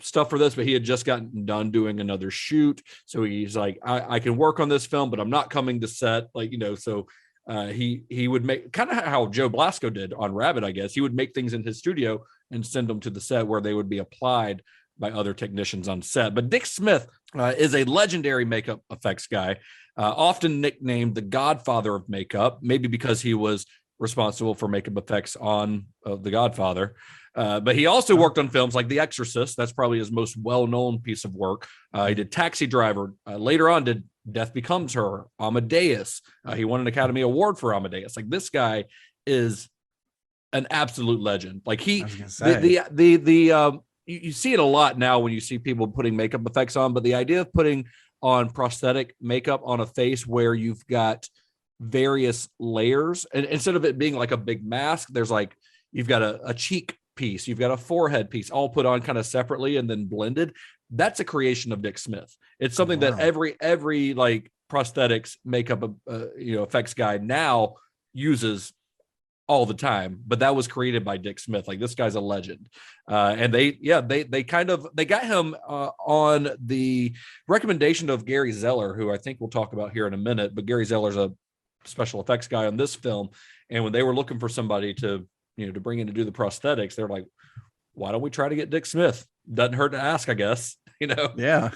stuff for this, but he had just gotten done doing another shoot, so he's like, I can work on this film, but I'm not coming to set, like, you know. So he would make, kind of how Joe Blasco did on Rabbit, I guess. He would make things in his studio and send them to the set where they would be applied by other technicians on set. But Dick Smith is a legendary makeup effects guy, often nicknamed the Godfather of makeup, maybe because he was responsible for makeup effects on The Godfather. But he also worked on films like The Exorcist. That's probably his most well-known piece of work. He did Taxi Driver. Later on did Death Becomes Her, Amadeus. He won an Academy Award for Amadeus. Like, this guy is an absolute legend. Like, you see it a lot now when you see people putting makeup effects on, but the idea of putting on prosthetic makeup on a face where you've got various layers, and instead of it being like a big mask, there's like, you've got a cheek piece, you've got a forehead piece, all put on kind of separately and then blended. That's a creation of Dick Smith. It's something that every like prosthetics makeup effects guy now uses all the time, but that was created by Dick Smith. Like, this guy's a legend. And they got him on the recommendation of Gary Zeller, who I think we'll talk about here in a minute. But Gary Zeller's a special effects guy on this film, and when they were looking for somebody to bring in to do the prosthetics, they're like, why don't we try to get Dick Smith? Doesn't hurt to ask, I guess. Yeah.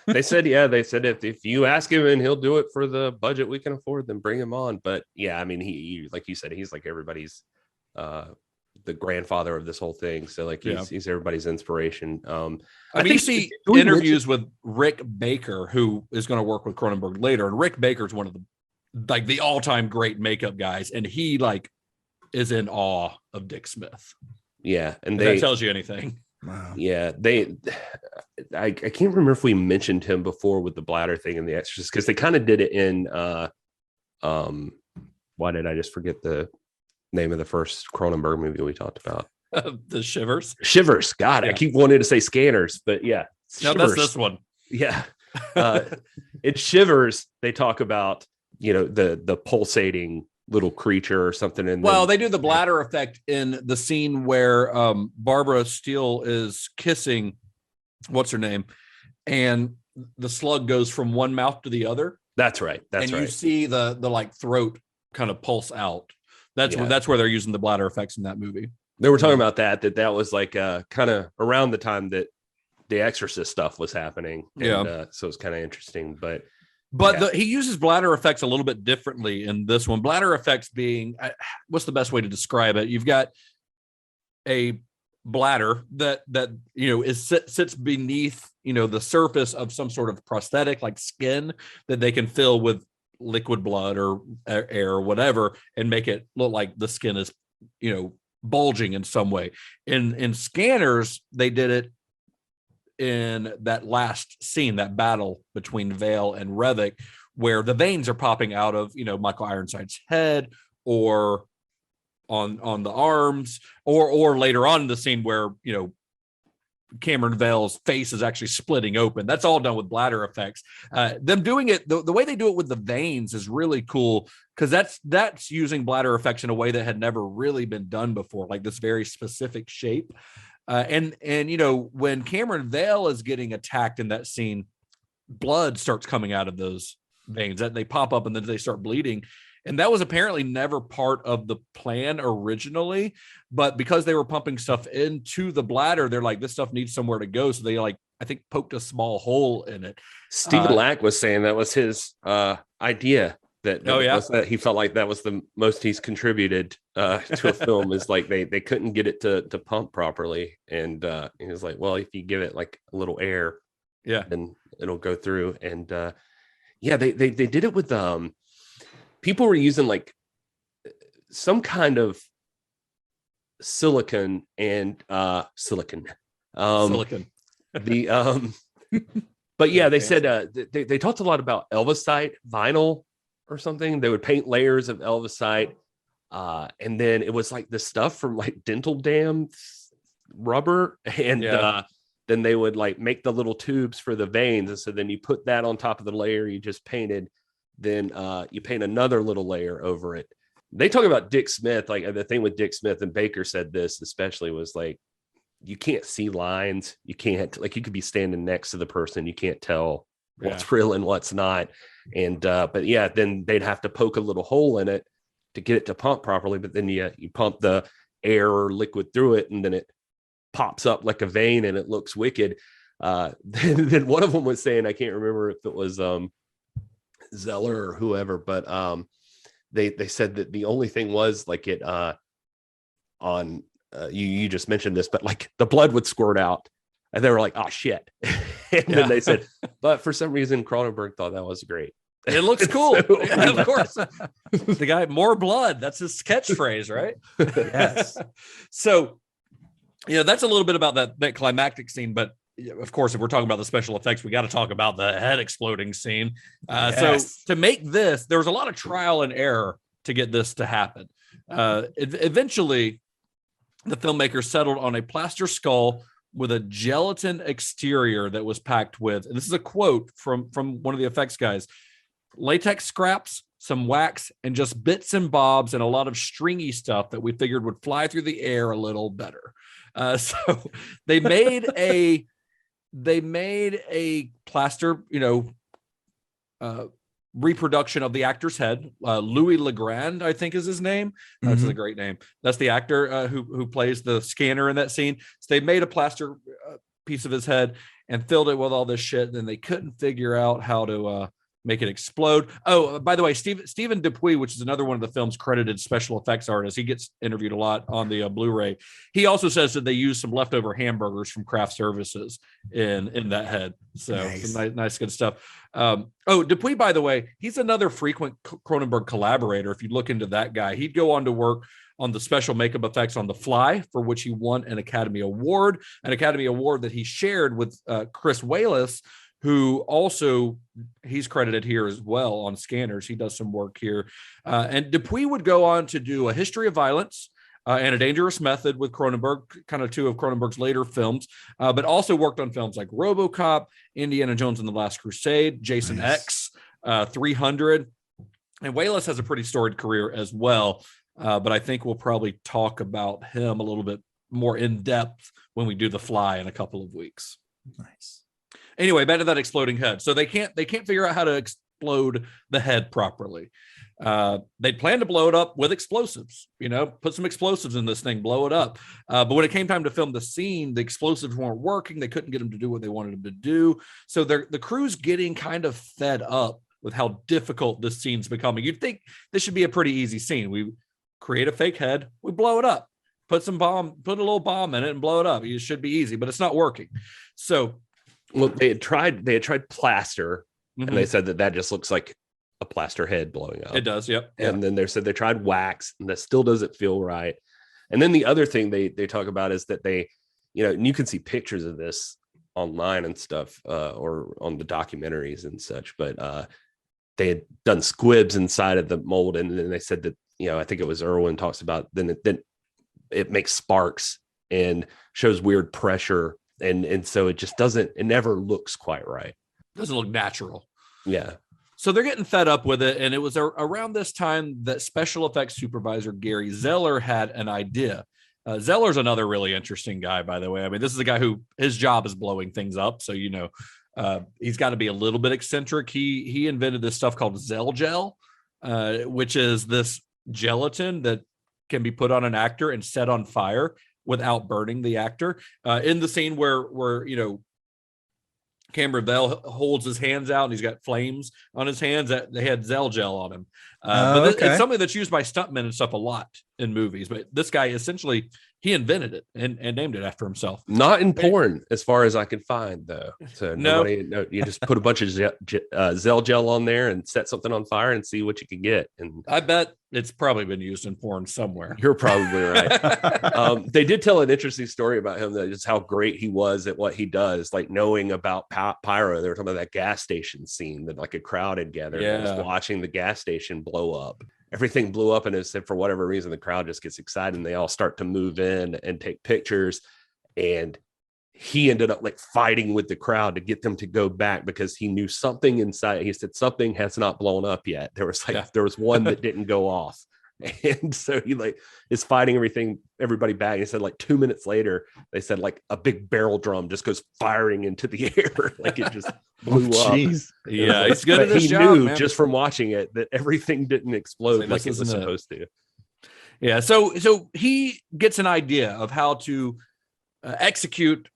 They said if you ask him and he'll do it for the budget we can afford, then bring him on. But yeah, I mean, he like you said, he's like everybody's the grandfather of this whole thing. So like he's everybody's inspiration. I mean, you see interviews with Rick Baker, who is going to work with Cronenberg later, and Rick Baker's one of the all-time great makeup guys, and he like is in awe of Dick Smith. Yeah, and that tells you anything. Wow. Yeah, I can't remember if we mentioned him before with the bladder thing in The Exorcist, because they kind of did it in why did I just forget the name of the first Cronenberg movie we talked about? The Shivers. God, I keep wanting to say Scanners, but yeah. No, that's this one. Yeah. It Shivers, they talk about, the pulsating little creature or something. They do the bladder effect in the scene where Barbara Steele is kissing what's her name, and the slug goes from one mouth to the other. That's right. And you see the like throat kind of pulse out. That's where they're using the bladder effects in that movie. They were talking about that was like kind of around the time that the Exorcist stuff was happening. And, so it's kind of interesting, but he uses bladder effects a little bit differently in this one. Bladder effects being, what's the best way to describe it? You've got a bladder that sits beneath the surface of some sort of prosthetic like skin that they can fill with liquid blood or air or whatever and make it look like the skin is bulging in some way. In Scanners, they did it in that last scene, that battle between Vale and Revok, where the veins are popping out of Michael Ironside's head or on the arms, or later on in the scene where Cameron Vale's face is actually splitting open. That's all done with bladder effects. Them doing it the way they do it with the veins is really cool, because that's using bladder effects in a way that had never really been done before, like this very specific shape. And when Cameron Vale is getting attacked in that scene, blood starts coming out of those veins that they pop up and then they start bleeding. And that was apparently never part of the plan originally, but because they were pumping stuff into the bladder, they're like, this stuff needs somewhere to go. So they I think poked a small hole in it. Stephen Lack was saying that was his idea. That he felt like that was the most he's contributed to a film, is like they couldn't get it to pump properly. And he was like, well, if you give it like a little air, then it'll go through. And they did it with people were using like some kind of silicon. But yeah, they said they talked a lot about Elvisite vinyl or something. They would paint layers of Elvisite, and then it was like the stuff from like dental dam rubber, and then they would like make the little tubes for the veins, and so then you put that on top of the layer you just painted. Then you paint another little layer over it. They talk about Dick Smith, like the thing with Dick Smith, and Baker said this especially, was like, you can't see lines. You can't, like, you could be standing next to the person, you can't tell what's real and what's not. And but yeah, then they'd have to poke a little hole in it to get it to pump properly. But then you pump the air or liquid through it, and then it pops up like a vein and it looks wicked. Then one of them was saying, I can't remember if it was Zeller or whoever, but they said that the only thing was like it on you just mentioned this, but like the blood would squirt out, and they were like, oh shit. And then they said, but for some reason Cronenberg thought that was great. It looks cool. Of course. The guy, more blood, that's his catchphrase, right? Yes. So that's a little bit about that climactic scene, but of course, if we're talking about the special effects, we got to talk about the head exploding scene. So to make this, there was a lot of trial and error to get this to happen. Eventually, the filmmakers settled on a plaster skull with a gelatin exterior that was packed with, and this is a quote from one of the effects guys, latex scraps, some wax, and just bits and bobs and a lot of stringy stuff that we figured would fly through the air a little better. So they made a plaster, reproduction of the actor's head. Louis Legrand, I think, is his name. That's a great name. That's the actor who plays the scanner in that scene. So they made a plaster piece of his head and filled it with all this shit. And then they couldn't figure out how to make it explode. Oh, by the way, Stephen Dupuis, which is another one of the film's credited special effects artists, he gets interviewed a lot on the Blu-ray. He also says that they used some leftover hamburgers from craft services in that head. So nice. Some nice good stuff. Dupuis, by the way, he's another frequent Cronenberg collaborator. If you look into that guy, he'd go on to work on the special makeup effects on The Fly, for which he won an Academy Award that he shared with Chris Walas, who also, he's credited here as well on Scanners. He does some work here. And Dupuis would go on to do A History of Violence and A Dangerous Method with Cronenberg, kind of two of Cronenberg's later films, but also worked on films like RoboCop, Indiana Jones and the Last Crusade, Jason X, 300. And Walas has a pretty storied career as well, but I think we'll probably talk about him a little bit more in depth when we do The Fly in a couple of weeks. Nice. Anyway, back to that exploding head. So they can't figure out how to explode the head properly. They plan to blow it up with explosives, put some explosives in this thing, blow it up. But when it came time to film the scene, the explosives weren't working. They couldn't get them to do what they wanted them to do. So the crew's getting kind of fed up with how difficult this scene's becoming. You'd think this should be a pretty easy scene. We create a fake head, we blow it up. put a little bomb in it and blow it up. It should be easy, but it's not working. So, well, they had tried plaster, and they said that just looks like a plaster head blowing up. It does, yep. And then they said they tried wax, and that still doesn't feel right. And then the other thing they talk about is that they, and you can see pictures of this online and stuff, or on the documentaries and such, but they had done squibs inside of the mold, and then they said that, I think it was Irwin talks about then it makes sparks and shows weird pressure, and so it never looks quite right. Doesn't look natural. Yeah. So they're getting fed up with it. And it was around this time that special effects supervisor Gary Zeller had an idea. Zeller's another really interesting guy, by the way. I mean, this is a guy who his job is blowing things up. So, he's got to be a little bit eccentric. He invented this stuff called Zell gel, which is this gelatin that can be put on an actor and set on fire without burning the actor. In the scene where Cameron Bell holds his hands out and he's got flames on his hands, that they had Zell gel on him. It's something that's used by stuntmen and stuff a lot in movies. But this guy essentially, he invented it and named it after himself. Not in porn, as far as I can find, though. So no, you just put a bunch of Zell gel on there and set something on fire and see what you can get. And I bet it's probably been used in porn somewhere. You're probably right. They did tell an interesting story about him, that just how great he was at what he does, like knowing about pyro. They were talking about that gas station scene that like a crowd had gathered and was watching the gas station blow up. Everything blew up, and it said for whatever reason the crowd just gets excited and they all start to move in and take pictures, and he ended up like fighting with the crowd to get them to go back because he knew something inside. He said something has not blown up yet. There was one that didn't go off, and so he is fighting everybody back. He said 2 minutes later they said a big barrel drum just goes firing into the air, like it just blew up. Yeah, he's good at his job. He knew man. just from watching it that everything didn't explode like it was supposed to. Yeah, so he gets an idea of how to execute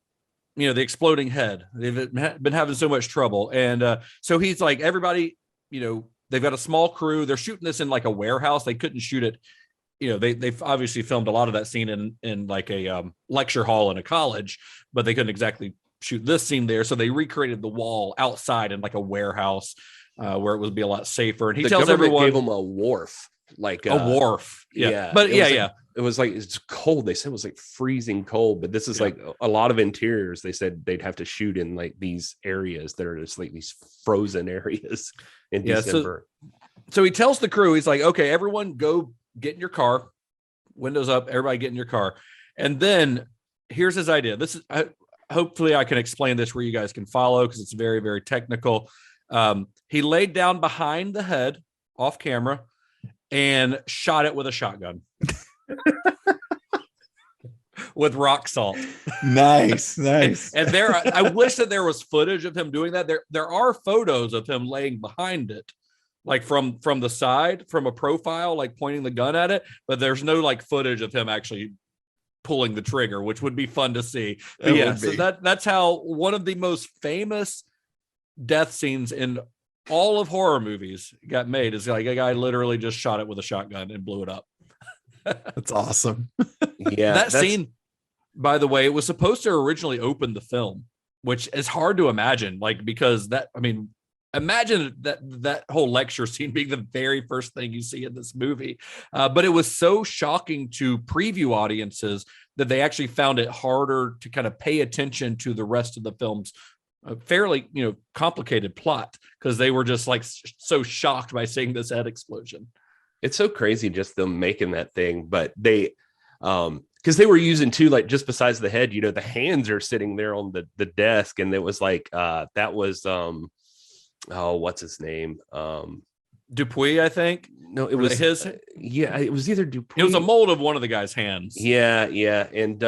the exploding head. They've been having so much trouble, and so he's like, everybody, they've got a small crew. They're shooting this in a warehouse. They couldn't shoot it. They've obviously filmed a lot of that scene in like a lecture hall in a college, but they couldn't exactly shoot this scene there. So they recreated the wall outside in a warehouse where it would be a lot safer. And he tells everyone, gave them a wharf, a wharf. Yeah. But it was it's cold. They said it was freezing cold, but this is a lot of interiors. They said they'd have to shoot in these areas that are just these frozen areas in December. So he tells the crew, he's like, okay, everyone go get in your car, windows up, everybody get in your car. And then here's his idea. This is, hopefully I can explain this where you guys can follow, because it's very, very technical. He laid down behind the head off camera and shot it with a shotgun. With rock salt. Nice. And I wish that there was footage of him doing that. There are photos of him laying behind it, from the side, from a profile, pointing the gun at it, but there's no footage of him actually pulling the trigger, which would be fun to see. So that's how one of the most famous death scenes in all of horror movies got made, is a guy literally just shot it with a shotgun and blew it up. That's awesome. Yeah, that scene, by the way, it was supposed to originally open the film, which is hard to imagine, because imagine that whole lecture scene being the very first thing you see in this movie. But it was so shocking to preview audiences that they actually found it harder to kind of pay attention to the rest of the film's fairly, complicated plot, because they were just so shocked by seeing this head explosion. It's so crazy just them making that thing, but they, because they were using too, just besides the head, the hands are sitting there on the desk, and it was that was what's his name? Dupuy, I think. No, it was his. It was either Dupuy. It was a mold of one of the guy's hands. Yeah, and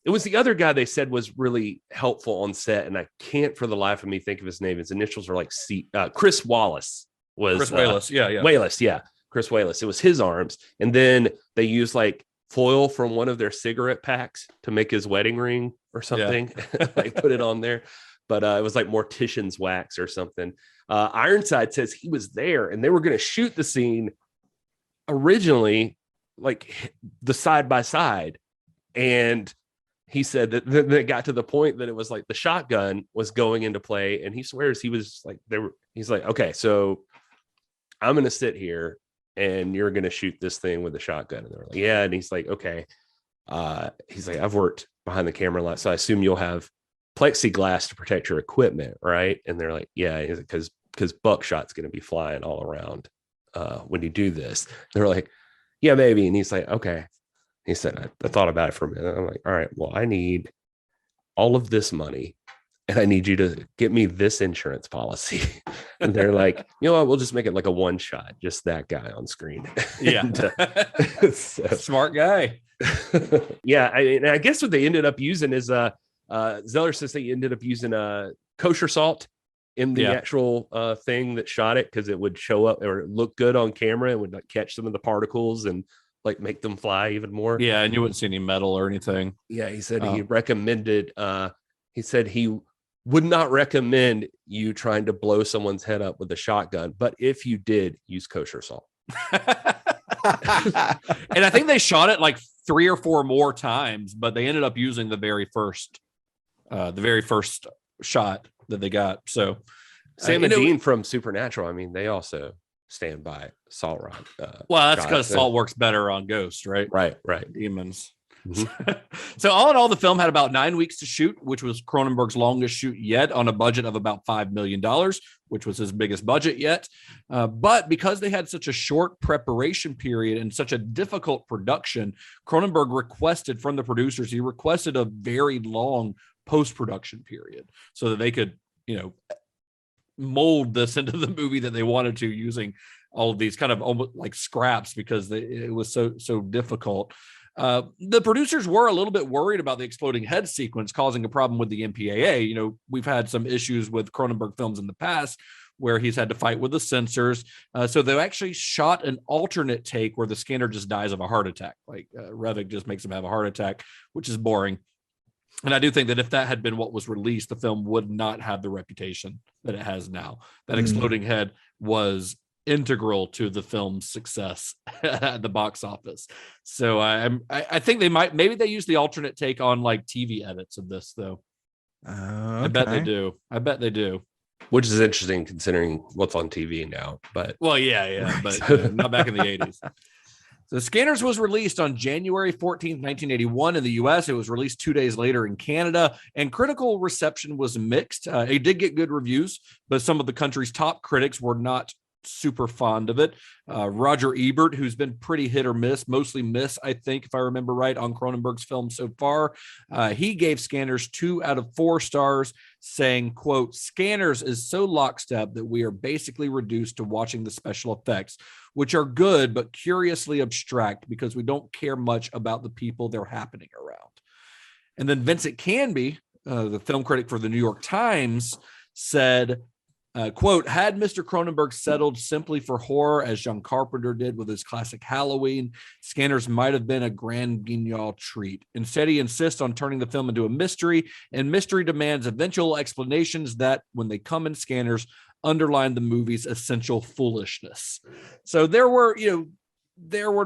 it was the other guy they said was really helpful on set, and I can't for the life of me think of his name. His initials are C. Chris Wallace was Chris Wallace. Wallace, yeah. Chris Wallace. It was his arms, and then they used foil from one of their cigarette packs to make his wedding ring or something. Put it on there, but it was Mortician's wax or something. Ironside says he was there, and they were going to shoot the scene originally like the side by side. And he said that it got to the point that it was like the shotgun was going into play. And he swears he was like, he's like, okay, so I'm going to sit here and you're going to shoot this thing with a shotgun. And they're like, yeah. And he's like, okay. He's like, I've worked behind the camera a lot, so I assume you'll have plexiglass to protect your equipment, right? And they're like, yeah, because buckshot's going to be flying all around when you do this. They're like, yeah, maybe. And he's like, okay. He said, I thought about it for a minute. I'm like, all right, well, I need all of this money and I need you to get me this insurance policy. And they're like, you know what, we'll just make it like a one shot, just that guy on screen. Yeah. So, smart guy. Yeah. I guess what they ended up using is Zeller says they ended up using kosher salt in the actual thing that shot it, because it would show up or look good on camera and would like catch some of the particles and like make them fly even more. Yeah, and you wouldn't see any metal or anything. Yeah, he said he recommended he said he would not recommend you trying to blow someone's head up with a shotgun, but if you did, use kosher salt. And I think they shot it like 3 or 4 more times, but they ended up using the very first shot that they got. So Sam and Dean from Supernatural, I mean, they also stand by salt rock. Well, that's because salt works better on ghosts, right? Right. Demons. Mm-hmm. So all in all, the film had about 9 weeks to shoot, which was Cronenberg's longest shoot yet, on a budget of about $5 million, which was his biggest budget yet. But because they had such a short preparation period and such a difficult production, Cronenberg requested from the producers, he requested a very long post-production period so that they could, mold this into the movie that they wanted to, using all of these kind of almost like scraps, because it was so difficult. The producers were a little bit worried about the exploding head sequence causing a problem with the MPAA. We've had some issues with Cronenberg films in the past where he's had to fight with the censors. So they actually shot an alternate take where the scanner just dies of a heart attack. Like Revik just makes him have a heart attack, which is boring. And I do think that if that had been what was released, the film would not have the reputation that it has now. That exploding head was integral to the film's success at the box office. So I think maybe they use the alternate take on like TV edits of this, though. Okay. I bet they do. Which is interesting considering what's on TV now. But but not back in the 80s. The Scanners was released on January 14th, 1981 in the US. It was released 2 days later in Canada, and critical reception was mixed. It did get good reviews, but some of the country's top critics were not super fond of it. Roger Ebert, who's been pretty hit or miss, mostly miss, I think, if I remember right, on Cronenberg's film so far. He gave Scanners 2 out of 4 stars, saying, quote, "Scanners is so lockstep that we are basically reduced to watching the special effects, which are good but curiously abstract because we don't care much about the people they're happening around." And then Vincent Canby, the film critic for the New York Times, said, quote, "Had Mr. Cronenberg settled simply for horror as John Carpenter did with his classic Halloween, Scanners might have been a grand guignol treat. Instead, he insists on turning the film into a mystery, and mystery demands eventual explanations that, when they come in Scanners, underline the movie's essential foolishness." So there were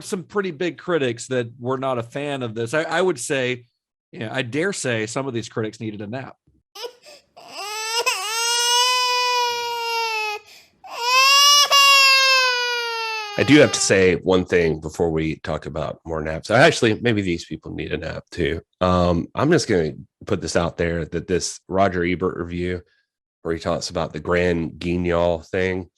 some pretty big critics that were not a fan of this. I would say, I dare say some of these critics needed a nap. I do have to say one thing before we talk about more naps. Actually, maybe these people need a nap too. I'm just going to put this out there that this Roger Ebert review, where he talks about the grand guignol thing.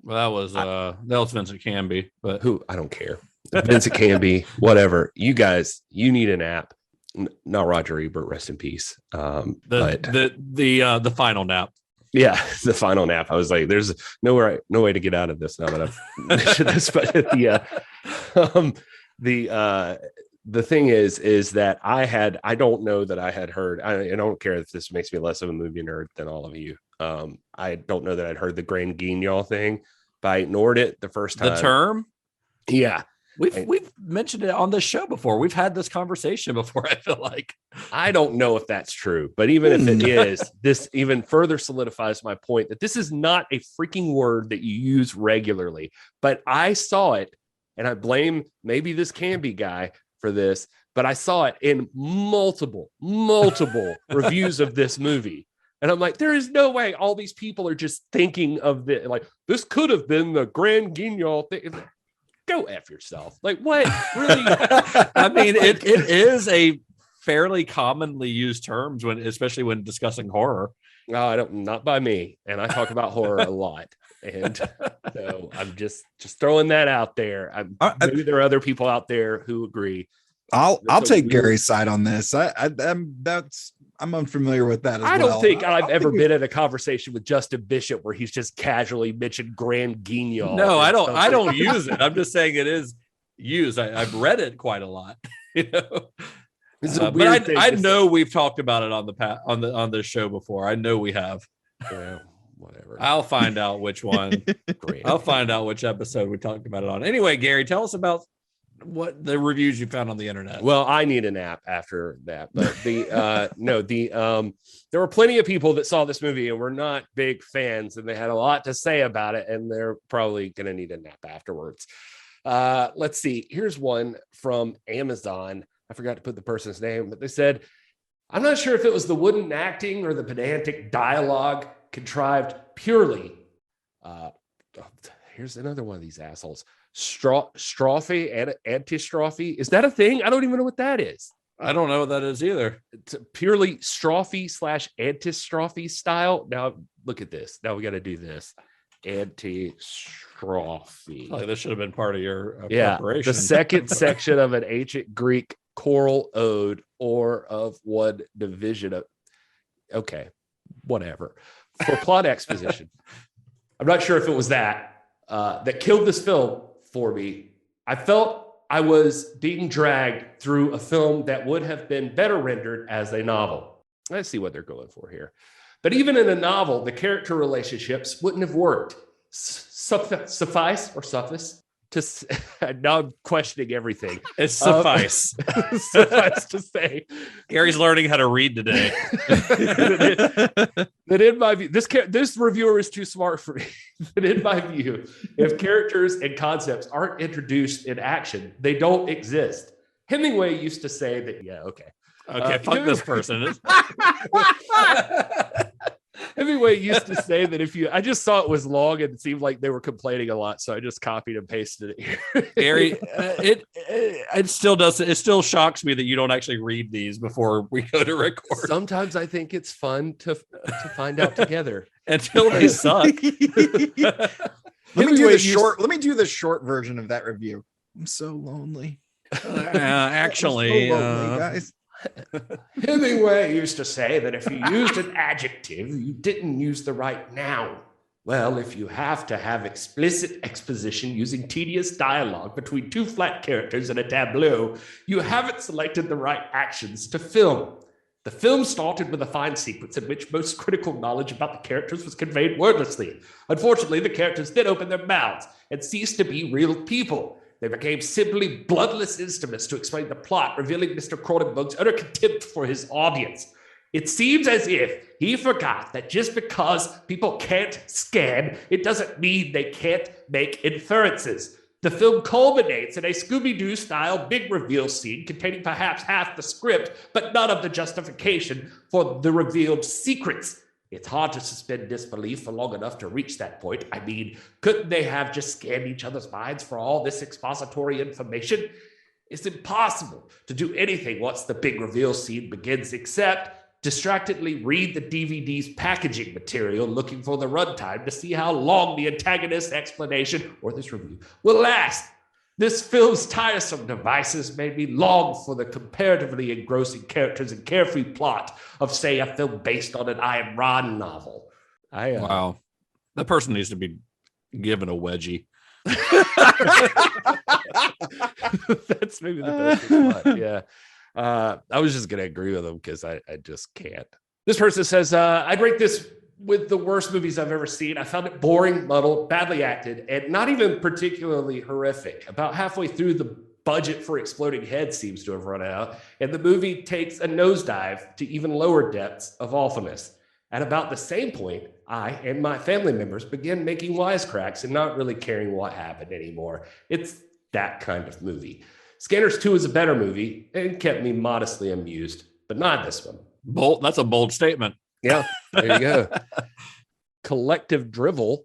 Well, that was Vincent Canby, but I don't care. Vincent Canby, whatever. You guys, you need a nap. Not Roger Ebert, rest in peace. The final nap. Yeah, the final nap. I was like, there's no way to get out of this now that I've mentioned this. But the thing is that I don't know that I had heard. I don't care if this makes me less of a movie nerd than all of you. I don't know that I'd heard the grand guignol thing, but I ignored it the first time. The term? Yeah. We've mentioned it on this show before. We've had this conversation before, I feel like. I don't know if that's true, but even if it is, this even further solidifies my point that this is not a freaking word that you use regularly. But I saw it and I blame maybe this Canby guy for this, but I saw it in multiple reviews of this movie. And I'm like, there is no way all these people are just thinking of this. Like, this could have been the Grand Guignol thing. Go F yourself. Like, what? Really? I mean, it is a fairly commonly used terms especially when discussing horror. No, not by me. And I talk about horror a lot. And so I'm just throwing that out there. Maybe there are other people out there who agree. I'll take Gary's side on this. I'm unfamiliar with that as well. I don't think I've ever been in a conversation with Justin Bishop where he's just casually mentioned Grand Guignol. No, I don't use it. I'm just saying it is used. I've read it quite a lot. But I know we've talked about it on the show before. I know we have. Yeah, whatever. I'll find out which one. I'll find out which episode we talked about it on. Anyway, Gary, tell us about what the reviews you found on the internet. Well, I need a nap after that, but there were plenty of people that saw this movie and were not big fans, and they had a lot to say about it, and they're probably going to need a nap afterwards. Let's see. Here's one from Amazon. I forgot to put the person's name, but they said, I'm not sure if it was the wooden acting or the pedantic dialogue contrived purely. Here's another one of these assholes. Strophe and antistrophe. Is that a thing? I don't even know what that is. I don't know what that is either. It's purely strophe / antistrophe style. Now look at this. Now we got to do this. Antistrophe. This should have been part of your The preparation. second section of an ancient Greek choral ode or of one division of. Okay, whatever. For plot exposition. I'm not sure if it was that killed this film for me. I felt I was being dragged through a film that would have been better rendered as a novel. Let's see what they're going for here. But even in a novel, the character relationships wouldn't have worked. Suffice to now I'm questioning everything. It's suffice. Suffice to say, Gary's learning how to read today. that in my view, this reviewer is too smart for me. But in my view, if characters and concepts aren't introduced in action, they don't exist. Hemingway used to say that. Yeah, okay. Fuck this person. Hemingway used to say that I just saw it was long and it seemed like they were complaining a lot, so I just copied and pasted it here. Gary, it still shocks me that you don't actually read these before we go to record. Sometimes I think it's fun to find out together until they suck. Let me do the short version of that review. I'm so lonely. Actually, so lonely, guys. Hemingway used to say that if you used an adjective, you didn't use the right noun. Well, if you have to have explicit exposition using tedious dialogue between two flat characters in a tableau, you haven't selected the right actions to film. The film started with a fine sequence in which most critical knowledge about the characters was conveyed wordlessly. Unfortunately, the characters did open their mouths and ceased to be real people. They became simply bloodless instruments to explain the plot, revealing Mr. Cronenberg's utter contempt for his audience. It seems as if he forgot that just because people can't scan, it doesn't mean they can't make inferences. The film culminates in a Scooby-Doo style big reveal scene containing perhaps half the script, but none of the justification for the revealed secrets. It's hard to suspend disbelief for long enough to reach that point. I mean, couldn't they have just scanned each other's minds for all this expository information? It's impossible to do anything once the big reveal scene begins except distractedly read the DVD's packaging material looking for the runtime to see how long the antagonist's explanation or this review will last. This film's tiresome devices made me long for the comparatively engrossing characters and carefree plot of, say, a film based on an Ayn Rand novel. Wow. That person needs to be given a wedgie. That's maybe the best response. Yeah. I was just going to agree with them because I just can't. This person says, I'd rate this with the worst movies I've ever seen. I found it boring, muddled, badly acted, and not even particularly horrific. About halfway through, the budget for exploding heads seems to have run out, and the movie takes a nosedive to even lower depths of awfulness. At about the same point, I and my family members began making wisecracks and not really caring what happened anymore. It's that kind of movie. Scanners 2 is a better movie and kept me modestly amused, but not this one. Bold. That's a bold statement. Yeah, there you go. Collective Drivel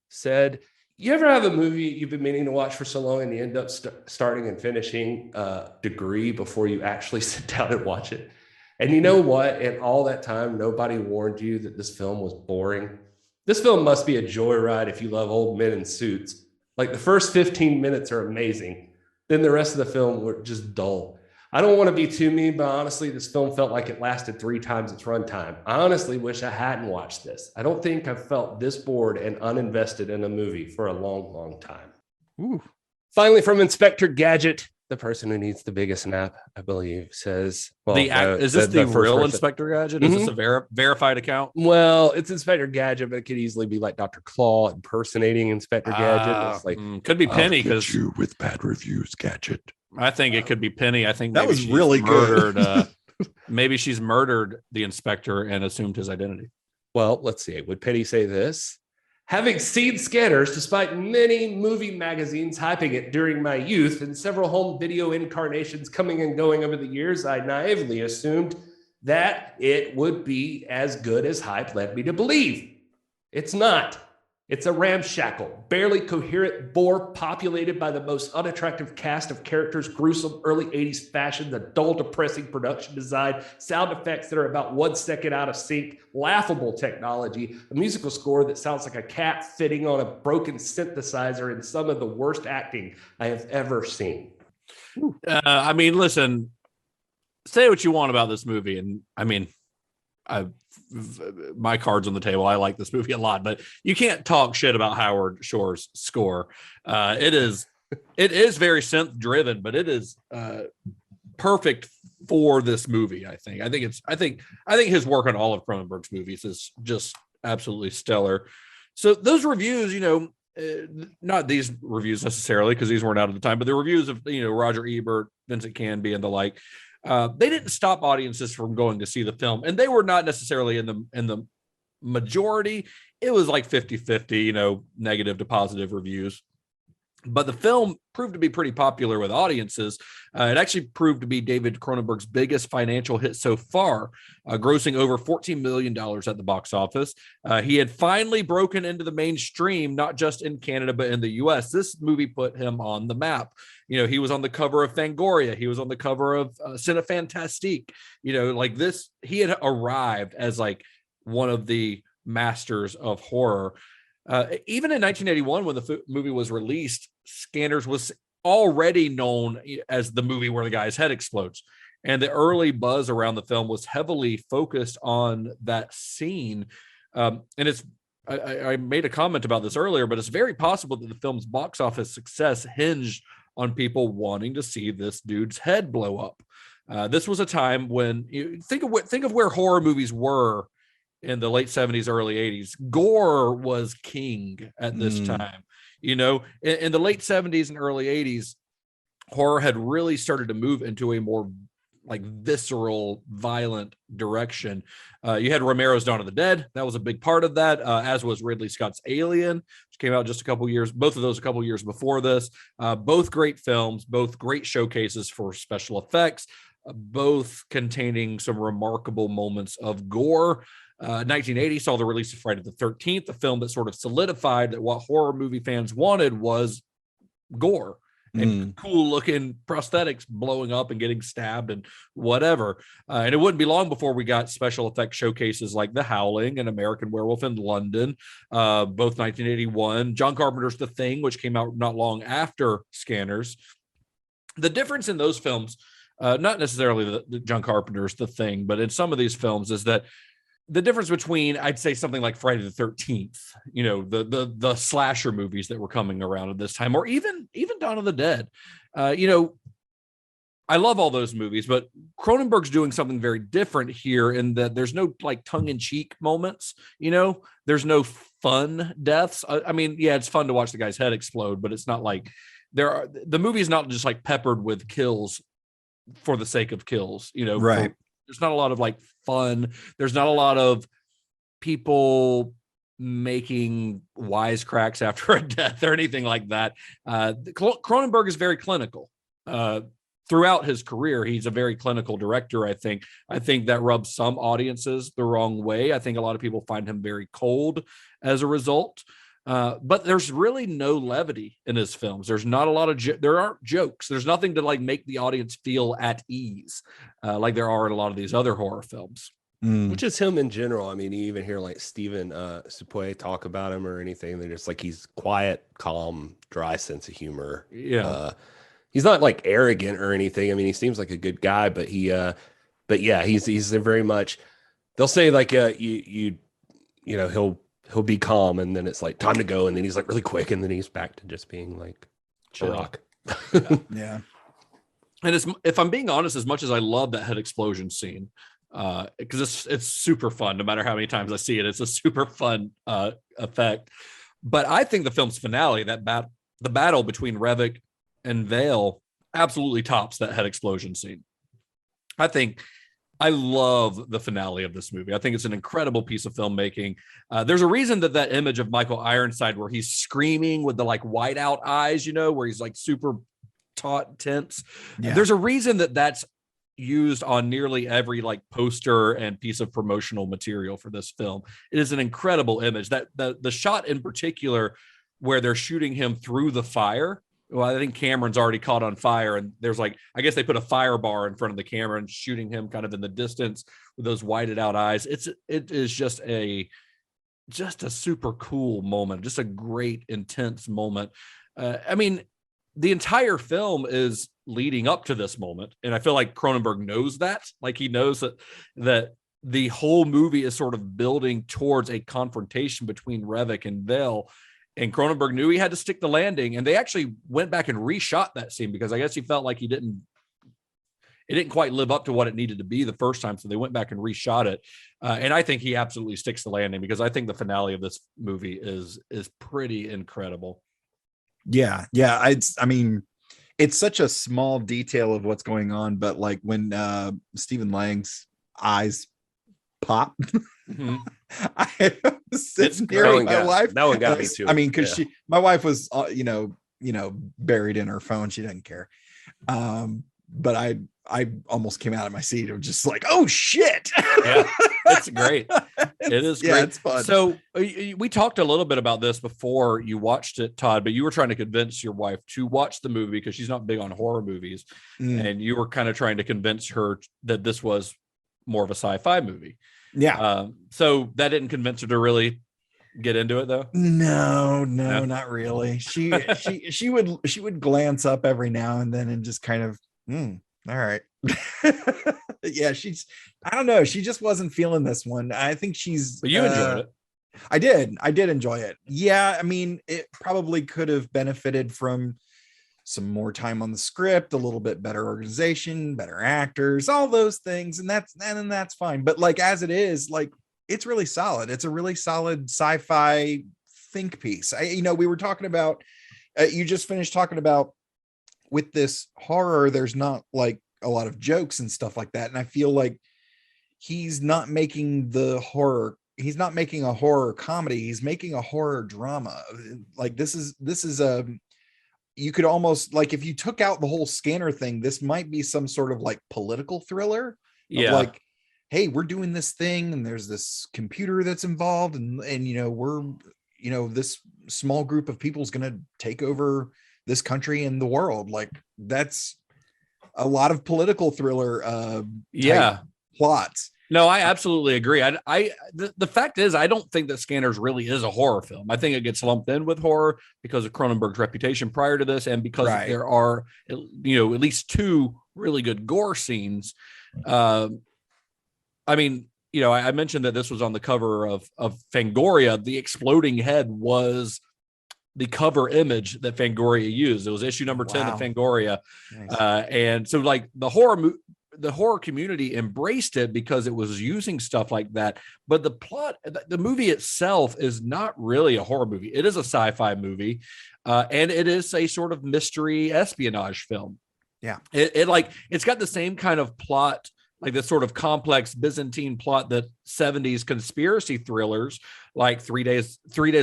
said, you ever have a movie you've been meaning to watch for so long and you end up starting and finishing Degree before you actually sit down and watch it? And you know what? In all that time, nobody warned you that this film was boring. This film must be a joyride if you love old men in suits. Like, the first 15 minutes are amazing. Then the rest of the film were just dull. I don't want to be too mean, but honestly, this film felt like it lasted 3 times its runtime. I honestly wish I hadn't watched this. I don't think I've felt this bored and uninvested in a movie for a long, long time. Ooh. Finally, from Inspector Gadget, the person who needs the biggest nap, I believe, says, well, is this the first real person. Inspector Gadget? Is this a verified account? Well, it's Inspector Gadget, but it could easily be like Dr. Claw impersonating Inspector Gadget. It's like, could be Penny, because you with bad reviews, Gadget. I think it could be Penny. I think That maybe was she's really murdered, good. maybe she's murdered the inspector and assumed his identity. well, let's see. Would Penny say this? Having seen Scanners, despite many movie magazines hyping it during my youth and several home video incarnations coming and going over the years, I naively assumed that it would be as good as hype led me to believe. It's not. It's a ramshackle, barely coherent bore populated by the most unattractive cast of characters, gruesome early 80s fashion, the dull, depressing production design, sound effects that are about 1 second out of sync, laughable technology, a musical score that sounds like a cat fitting on a broken synthesizer, and some of the worst acting I have ever seen. I mean, listen, say what you want about this movie. And I mean, my cards on the table. I like this movie a lot, but you can't talk shit about Howard Shore's score. It is very synth driven, but it is perfect for this movie. I think his work on all of Cronenberg's movies is just absolutely stellar. So those reviews, not these reviews necessarily, because these weren't out at the time, but the reviews of Roger Ebert, Vincent Canby, and the like. They didn't stop audiences from going to see the film, and they were not necessarily in the majority. It was like 50-50, negative to positive reviews. But the film proved to be pretty popular with audiences. It actually proved to be David Cronenberg's biggest financial hit so far, grossing over $14 million at the box office. He had finally broken into the mainstream, not just in Canada, but in the US. This movie put him on the map. He was on the cover of Fangoria. He was on the cover of Cinefantastique. Like this, he had arrived as like one of the masters of horror. Even in 1981, when the movie was released, Scanners was already known as the movie where the guy's head explodes. And the early buzz around the film was heavily focused on that scene. And I made a comment about this earlier, but it's very possible that the film's box office success hinged on people wanting to see this dude's head blow up. This was a time when think of where horror movies were in the late 70s, early 80s. Gore was king at this time. In the late 70s and early 80s, horror had really started to move into a more like visceral, violent direction. You had Romero's Dawn of the Dead. That was a big part of that, as was Ridley Scott's Alien, which came out just a couple years, both of those a couple years before this. Both great films, both great showcases for special effects, both containing some remarkable moments of gore. 1980 saw the release of Friday the 13th, a film that sort of solidified that what horror movie fans wanted was gore and cool looking prosthetics blowing up and getting stabbed and whatever. And it wouldn't be long before we got special effects showcases like The Howling and American Werewolf in London, both 1981. John Carpenter's The Thing, which came out not long after Scanners. The difference in those films, not necessarily the John Carpenter's The Thing, but in some of these films is that the difference between, I'd say, something like Friday the 13th, the slasher movies that were coming around at this time, or even Dawn of the Dead. I love all those movies, but Cronenberg's doing something very different here in that there's no like tongue-in-cheek moments. There's no fun deaths. I mean, yeah, it's fun to watch the guy's head explode, but it's not like the movie's not just like peppered with kills for the sake of kills. Right. There's not a lot of like fun. There's not a lot of people making wisecracks after a death or anything like that. Cronenberg is very clinical. Throughout his career, he's a very clinical director. I think that rubs some audiences the wrong way. I think a lot of people find him very cold as a result. But there's really no levity in his films. There's not a lot of there aren't jokes. There's nothing to like make the audience feel at ease, like there are in a lot of these other horror films. Which is him in general. I mean, you even hear like Steven Supue talk about him or anything. They're just like, he's quiet, calm, dry sense of humor. Yeah. He's not like arrogant or anything. I mean, he seems like a good guy, but he's very much, they'll say like, you know, he'll be calm and then it's like time to go. And then he's like really quick. And then he's back to just being like chill rock. Yeah. And if I'm being honest, as much as I love that head explosion scene, because it's super fun, no matter how many times I see it, it's a super fun effect. But I think the film's finale, the battle between Revok and Vale, absolutely tops that head explosion scene. I love the finale of this movie. I think it's an incredible piece of filmmaking. There's a reason that image of Michael Ironside where he's screaming with the like whiteout eyes, you know, where he's like super tense. Yeah. There's a reason that's used on nearly every like poster and piece of promotional material for this film. It is an incredible image. That the shot in particular where they're shooting him through the fire. Well, I think Cameron's already caught on fire, and there's like, I guess they put a fire bar in front of the camera and shooting him kind of in the distance with those whited out eyes. It is just a super cool moment, just a great intense moment. I mean, the entire film is leading up to this moment, and I feel like Cronenberg knows that. Like he knows that the whole movie is sort of building towards a confrontation between Revok and Vale. And Cronenberg knew he had to stick the landing, and they actually went back and reshot that scene because I guess he felt like it didn't quite live up to what it needed to be the first time. So they went back and reshot it. And I think he absolutely sticks the landing because I think the finale of this movie is pretty incredible. Yeah. Yeah. I mean, it's such a small detail of what's going on, but like when Stephen Lang's eyes pop, mm-hmm. I was sitting here with my wife. That one got me too. I mean, because my wife was, buried in her phone. She doesn't care. But I almost came out of my seat. It was just like, oh shit. Yeah, it's great. It is great. Yeah, it's fun. So we talked a little bit about this before you watched it, Todd, but you were trying to convince your wife to watch the movie because she's not big on horror movies. And you were kind of trying to convince her that this was more of a sci-fi movie. Yeah. So that didn't convince her to really get into it though. No, not really. She would glance up every now and then and just kind of, all right. Yeah, I don't know. She just wasn't feeling this one. I think but you enjoyed it. I did enjoy it. Yeah. I mean, it probably could have benefited from some more time on the script, a little bit better organization, better actors, all those things. And that's fine. But like, as it is, like, it's really solid. It's a really solid sci-fi think piece. We were talking about, you just finished talking about with this horror, there's not like a lot of jokes and stuff like that. And I feel like he's not making a horror comedy. He's making a horror drama. Like this is you could almost like, if you took out the whole scanner thing, this might be some sort of like political thriller. Yeah. Like, hey, we're doing this thing and there's this computer that's involved and we're, this small group of people is going to take over this country and the world. Like that's a lot of political thriller plots. No, I absolutely agree. The fact is, I don't think that Scanners really is a horror film. I think it gets lumped in with horror because of Cronenberg's reputation prior to this, and because there are, at least two really good gore scenes. I mentioned that this was on the cover of Fangoria. The exploding head was the cover image that Fangoria used. It was issue number 10 of Fangoria. Nice. And so like the horror community embraced it because it was using stuff like that. But the plot, the movie itself is not really a horror movie. It is a sci-fi movie. And it is a sort of mystery espionage film. Yeah. It's got the same kind of plot like this sort of complex Byzantine plot that 70s conspiracy thrillers like 3 Days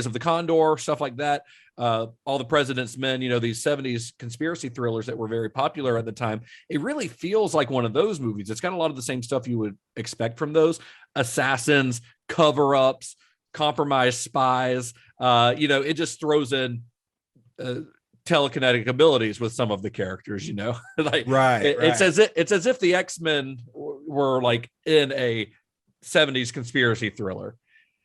of the Condor, stuff like that, All the President's Men, these 70s conspiracy thrillers that were very popular at the time. It really feels like one of those movies. It's got a lot of the same stuff you would expect from those: assassins, cover-ups, compromised spies. It just throws in telekinetic abilities with some of the characters, like it's as if the X-Men were like in a 70s conspiracy thriller.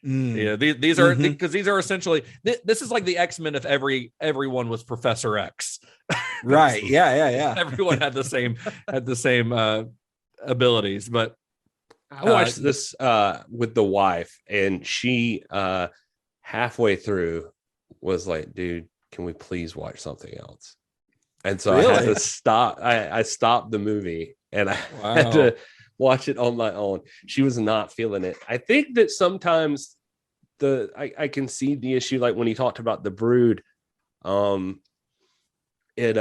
These are because these are essentially this is like the X-Men if everyone was Professor X. Right. Yeah. Everyone had the same abilities. But I watched this with the wife, and she halfway through was like, dude, can we please watch something else? And so I had to stop. I stopped the movie, and I had to watch it on my own. She was not feeling it. I think that sometimes I can see the issue, like when he talked about The Brood, it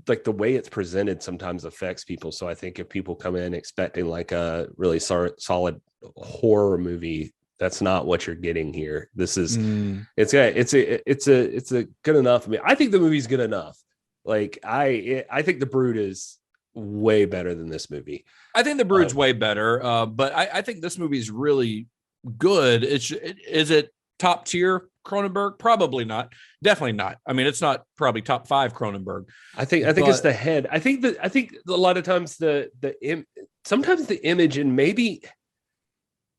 like the way it's presented sometimes affects people. So I think if people come in expecting like a really solid horror movie, that's not what you're getting here. This is it's a good enough. I mean, I think the movie's good enough. Like I think The Brood is way better than this movie. I think The Brood's way better, but I think this movie is really good. Is it top tier Cronenberg? Probably not. Definitely not. I mean, it's not probably top 5 Cronenberg. I think it's the head. I think a lot of times sometimes the image, and maybe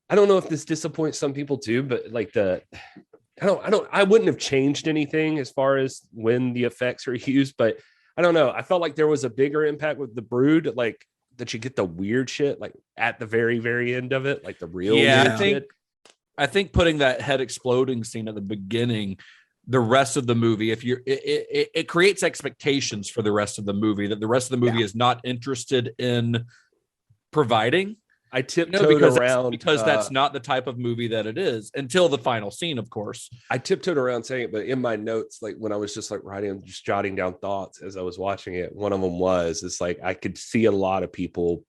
I don't know if this disappoints some people too, but like I wouldn't have changed anything as far as when the effects are used, but I don't know. I felt like there was a bigger impact with The Brood, like that you get the weird shit like at the very, very end of it, like the real weird shit. I think putting that head exploding scene at the beginning, the rest of the movie, it creates expectations for the rest of the movie that the rest of the movie is not interested in providing. I tiptoed around because that's not the type of movie that it is until the final scene, of course. I tiptoed around saying it, but in my notes, like when I was just like writing, just jotting down thoughts as I was watching it, one of them it's like I could see a lot of people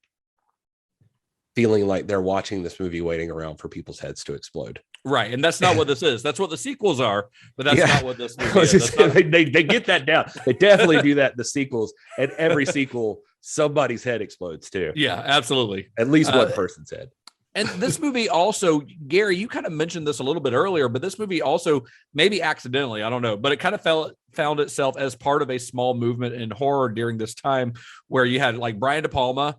feeling like they're watching this movie waiting around for people's heads to explode. Right. And that's not what this is. That's what the sequels are, but that's not what this movie is. They get that down. They definitely do that in the sequels. And every sequel, somebody's head explodes too. Yeah, absolutely. At least one person's head. And this movie also, Gary, you kind of mentioned this a little bit earlier, but this movie also, maybe accidentally, I don't know, but it kind of found itself as part of a small movement in horror during this time where you had like Brian De Palma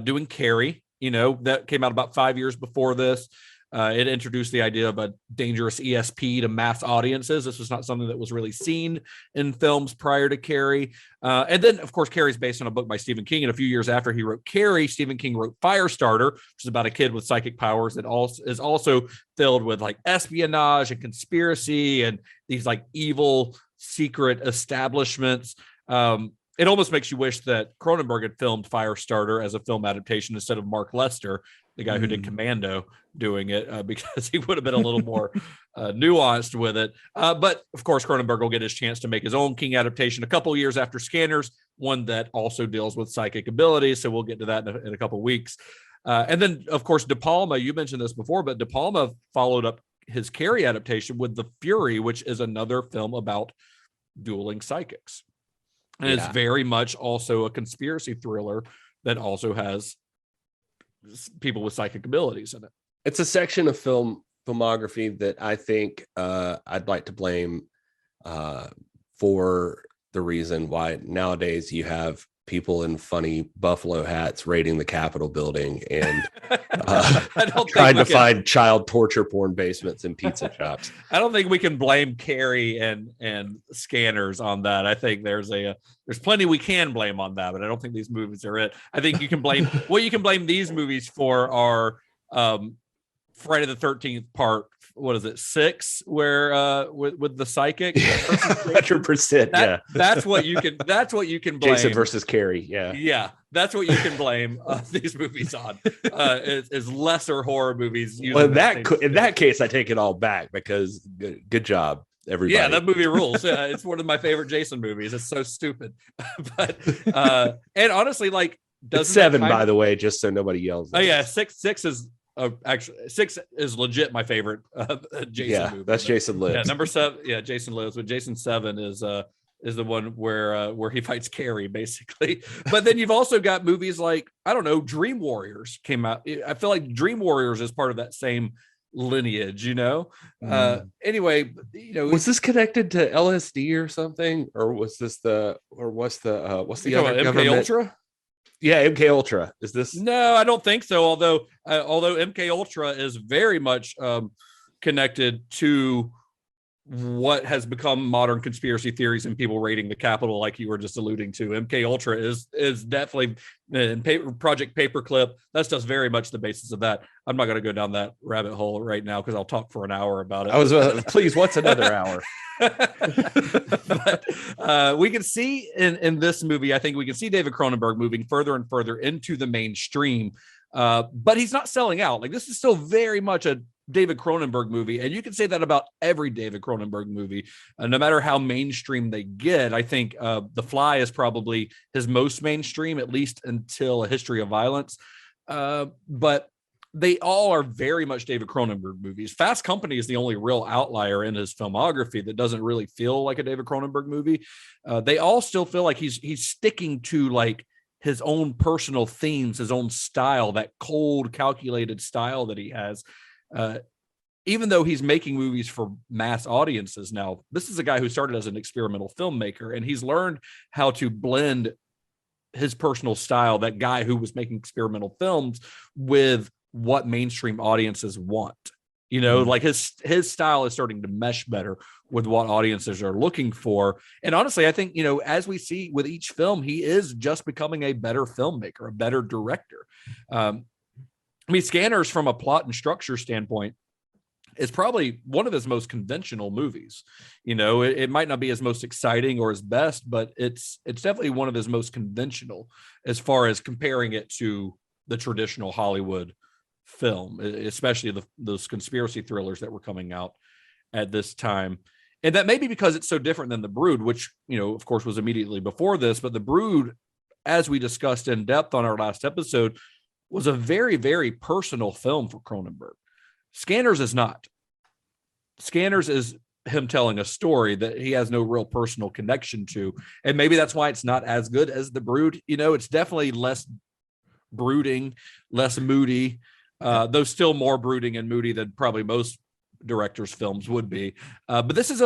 doing Carrie, that came out about 5 years before this. It introduced the idea of a dangerous ESP to mass audiences. This was not something that was really seen in films prior to Carrie. And then, of course, Carrie's based on a book by Stephen King. And a few years after he wrote Carrie, Stephen King wrote Firestarter, which is about a kid with psychic powers that is also filled with like espionage and conspiracy and these like evil secret establishments. It almost makes you wish that Cronenberg had filmed Firestarter as a film adaptation instead of Mark Lester, the guy who did Commando, doing it, because he would have been a little more nuanced with it. But of course, Cronenberg will get his chance to make his own King adaptation a couple years after Scanners, one that also deals with psychic abilities. So we'll get to that in a couple weeks. And then, of course, De Palma, you mentioned this before, but De Palma followed up his Carrie adaptation with The Fury, which is another film about dueling psychics. And it's very much also a conspiracy thriller that also has people with psychic abilities in it. It's a section of filmography that I think I'd like to blame for the reason why nowadays you have people in funny buffalo hats raiding the Capitol building and trying to find child torture porn basements and pizza shops. I don't think we can blame Carrie and Scanners on that. I think there's plenty we can blame on that, but I don't think these movies are it. I think you can blame what you can blame these movies for are Friday the 13th part. What is it? 6 where with the psychic 100%. That's what you can blame. Jason versus Carrie. Yeah. That's what you can blame these movies on. Is lesser horror movies. Well, in that case, I take it all back because good job, everybody. Yeah, that movie rules. It's one of my favorite Jason movies. It's so stupid, but and honestly, like It's 7, by the way, just so nobody yells. Oh yeah, six is actually 6 is legit my favorite Jason movie. That's Jason Lives. Yeah, number 7. Yeah, Jason Lives. But Jason 7 is the one where he fights Carrie, basically. But then you've also got movies like, I don't know, Dream Warriors came out. I feel like Dream Warriors is part of that same lineage, you know. Anyway, you know, was this connected to LSD or something, or was this what's the other MK Ultra? Yeah, MK Ultra. Is this? No, I don't think so. Although MK Ultra is very much connected to what has become modern conspiracy theories and people raiding the Capitol, like you were just alluding to. MK Ultra is definitely Project Paperclip. That's just very much the basis of that. I'm not going to go down that rabbit hole right now because I'll talk for an hour about it. I was please, what's another hour? But we can see in this movie, I think we can see David Cronenberg moving further and further into the mainstream, but he's not selling out. Like, this is still very much a David Cronenberg movie, and you can say that about every David Cronenberg movie, no matter how mainstream they get. I think The Fly is probably his most mainstream, at least until A History of Violence, but they all are very much David Cronenberg movies. Fast Company is the only real outlier in his filmography that doesn't really feel like a David Cronenberg movie. They all still feel like he's sticking to like his own personal themes, his own style, that cold, calculated style that he has. Even though he's making movies for mass audiences now, this is a guy who started as an experimental filmmaker, and he's learned how to blend his personal style, that guy who was making experimental films, with what mainstream audiences want. You know, like his style is starting to mesh better with what audiences are looking for. And honestly, I think, you know, as we see with each film, he is just becoming a better filmmaker, a better director. I mean, Scanners, from a plot and structure standpoint, is probably one of his most conventional movies. You know, it might not be his most exciting or his best, but it's definitely one of his most conventional as far as comparing it to the traditional Hollywood film, especially those conspiracy thrillers that were coming out at this time. And that may be because it's so different than The Brood, which, you know, of course, was immediately before this. But The Brood, as we discussed in depth on our last episode, was a very, very personal film for Cronenberg. Scanners is not. Scanners is him telling a story that he has no real personal connection to. And maybe that's why it's not as good as The Brood. You know, it's definitely less brooding, less moody, though still more brooding and moody than probably most directors' films would be. But this is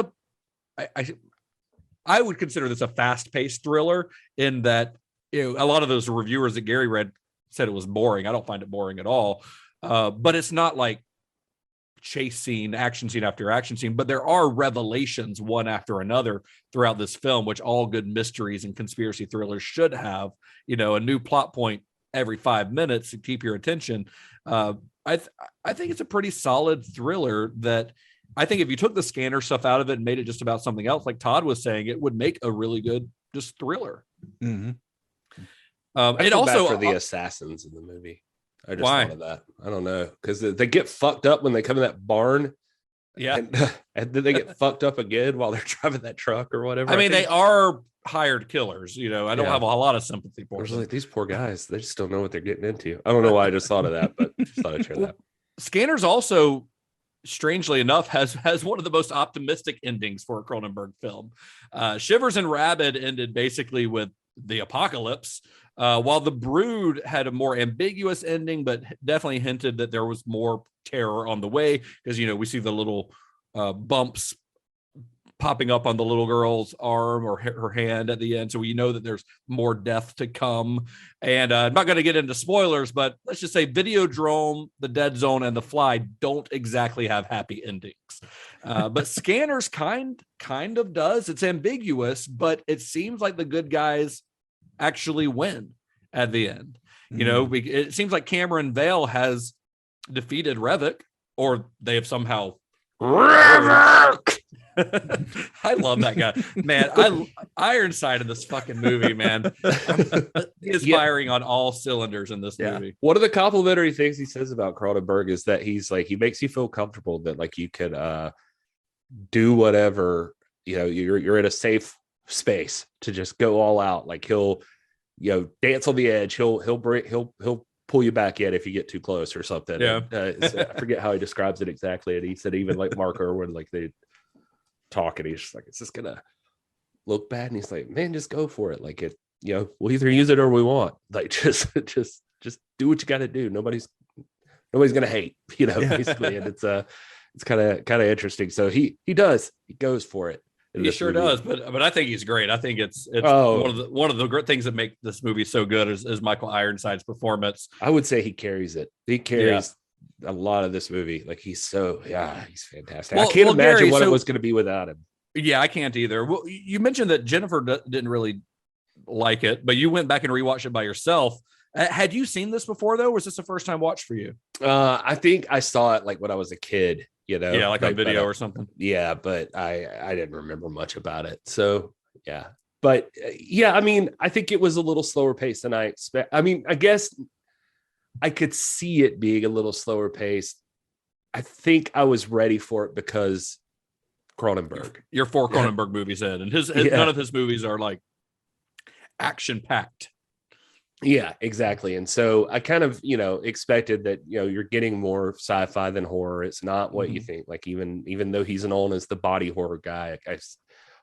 I would consider this a fast-paced thriller, in that, you know, a lot of those reviewers that Gary read said it was boring. I don't find it boring at all. But it's not like chase scene, action scene after action scene, but there are revelations one after another throughout this film, which all good mysteries and conspiracy thrillers should have. You know, a new plot point every 5 minutes to keep your attention. I think it's a pretty solid thriller that I think if you took the Scanner stuff out of it and made it just about something else, like Todd was saying, it would make a really good just thriller. Mm-hmm. And also for the assassins in the movie. I just thought of that. I don't know, because they get fucked up when they come in that barn. Yeah, and then they get fucked up again while they're driving that truck or whatever. I mean, they are hired killers. You know, I don't have a lot of sympathy for them. Like, these poor guys, they just don't know what they're getting into. I don't know why I just thought of that, but just thought I'd share that. Scanners also, strangely enough, has one of the most optimistic endings for a Cronenberg film. Shivers and Rabid ended basically with the apocalypse, while The Brood had a more ambiguous ending, but definitely hinted that there was more terror on the way, because, you know, we see the little bumps popping up on the little girl's arm or her hand at the end, so we know that there's more death to come. And I'm not going to get into spoilers, but let's just say Videodrome, The Dead Zone, and The Fly don't exactly have happy endings. But Scanners kind of does. It's ambiguous, but it seems like the good guys actually win at the end. You know, it seems like Cameron Vale has defeated Revok, or they have somehow. Revok! I love that guy, man. Ironside in this fucking movie, man. He is firing on all cylinders in this movie. One of the complimentary things he says about Cronenberg is that he's like, he makes you feel comfortable that like you could do whatever, you know, you're in a safe space to just go all out. Like, he'll dance on the edge. He'll pull you back in if you get too close or something. Yeah. And, I forget how he describes it exactly. And he said even like Mark Irwin, like they talk and he's just like, is this gonna look bad? And he's like, man, just go for it. Like we'll either use it or we won't. Like just do what you got to do. Nobody's gonna hate, basically. And it's kind of interesting. So he goes for it. He sure does, but I think he's great. I think it's one of the great things that make this movie so good is Michael Ironside's performance. I would say he carries it. He carries a lot of this movie. Like he's fantastic. I can't imagine Gary, what it was going to be without him. Yeah, I can't either. Well, you mentioned that Jennifer didn't really like it, but you went back and rewatched it by yourself. Had you seen this before though? Or was this a first time watch for you? I think I saw it like when I was a kid. Like on video or something. Yeah, but I didn't remember much about it. So yeah, but I mean, I think it was a little slower paced than I expect. I mean, I guess I could see it being a little slower paced. I think I was ready for it because Cronenberg. You're 4 Cronenberg movies in, and his none of his movies are like action packed. Yeah, exactly. And so I kind of, expected that, you're getting more sci-fi than horror. It's not what you think. Like even though he's known as the body horror guy,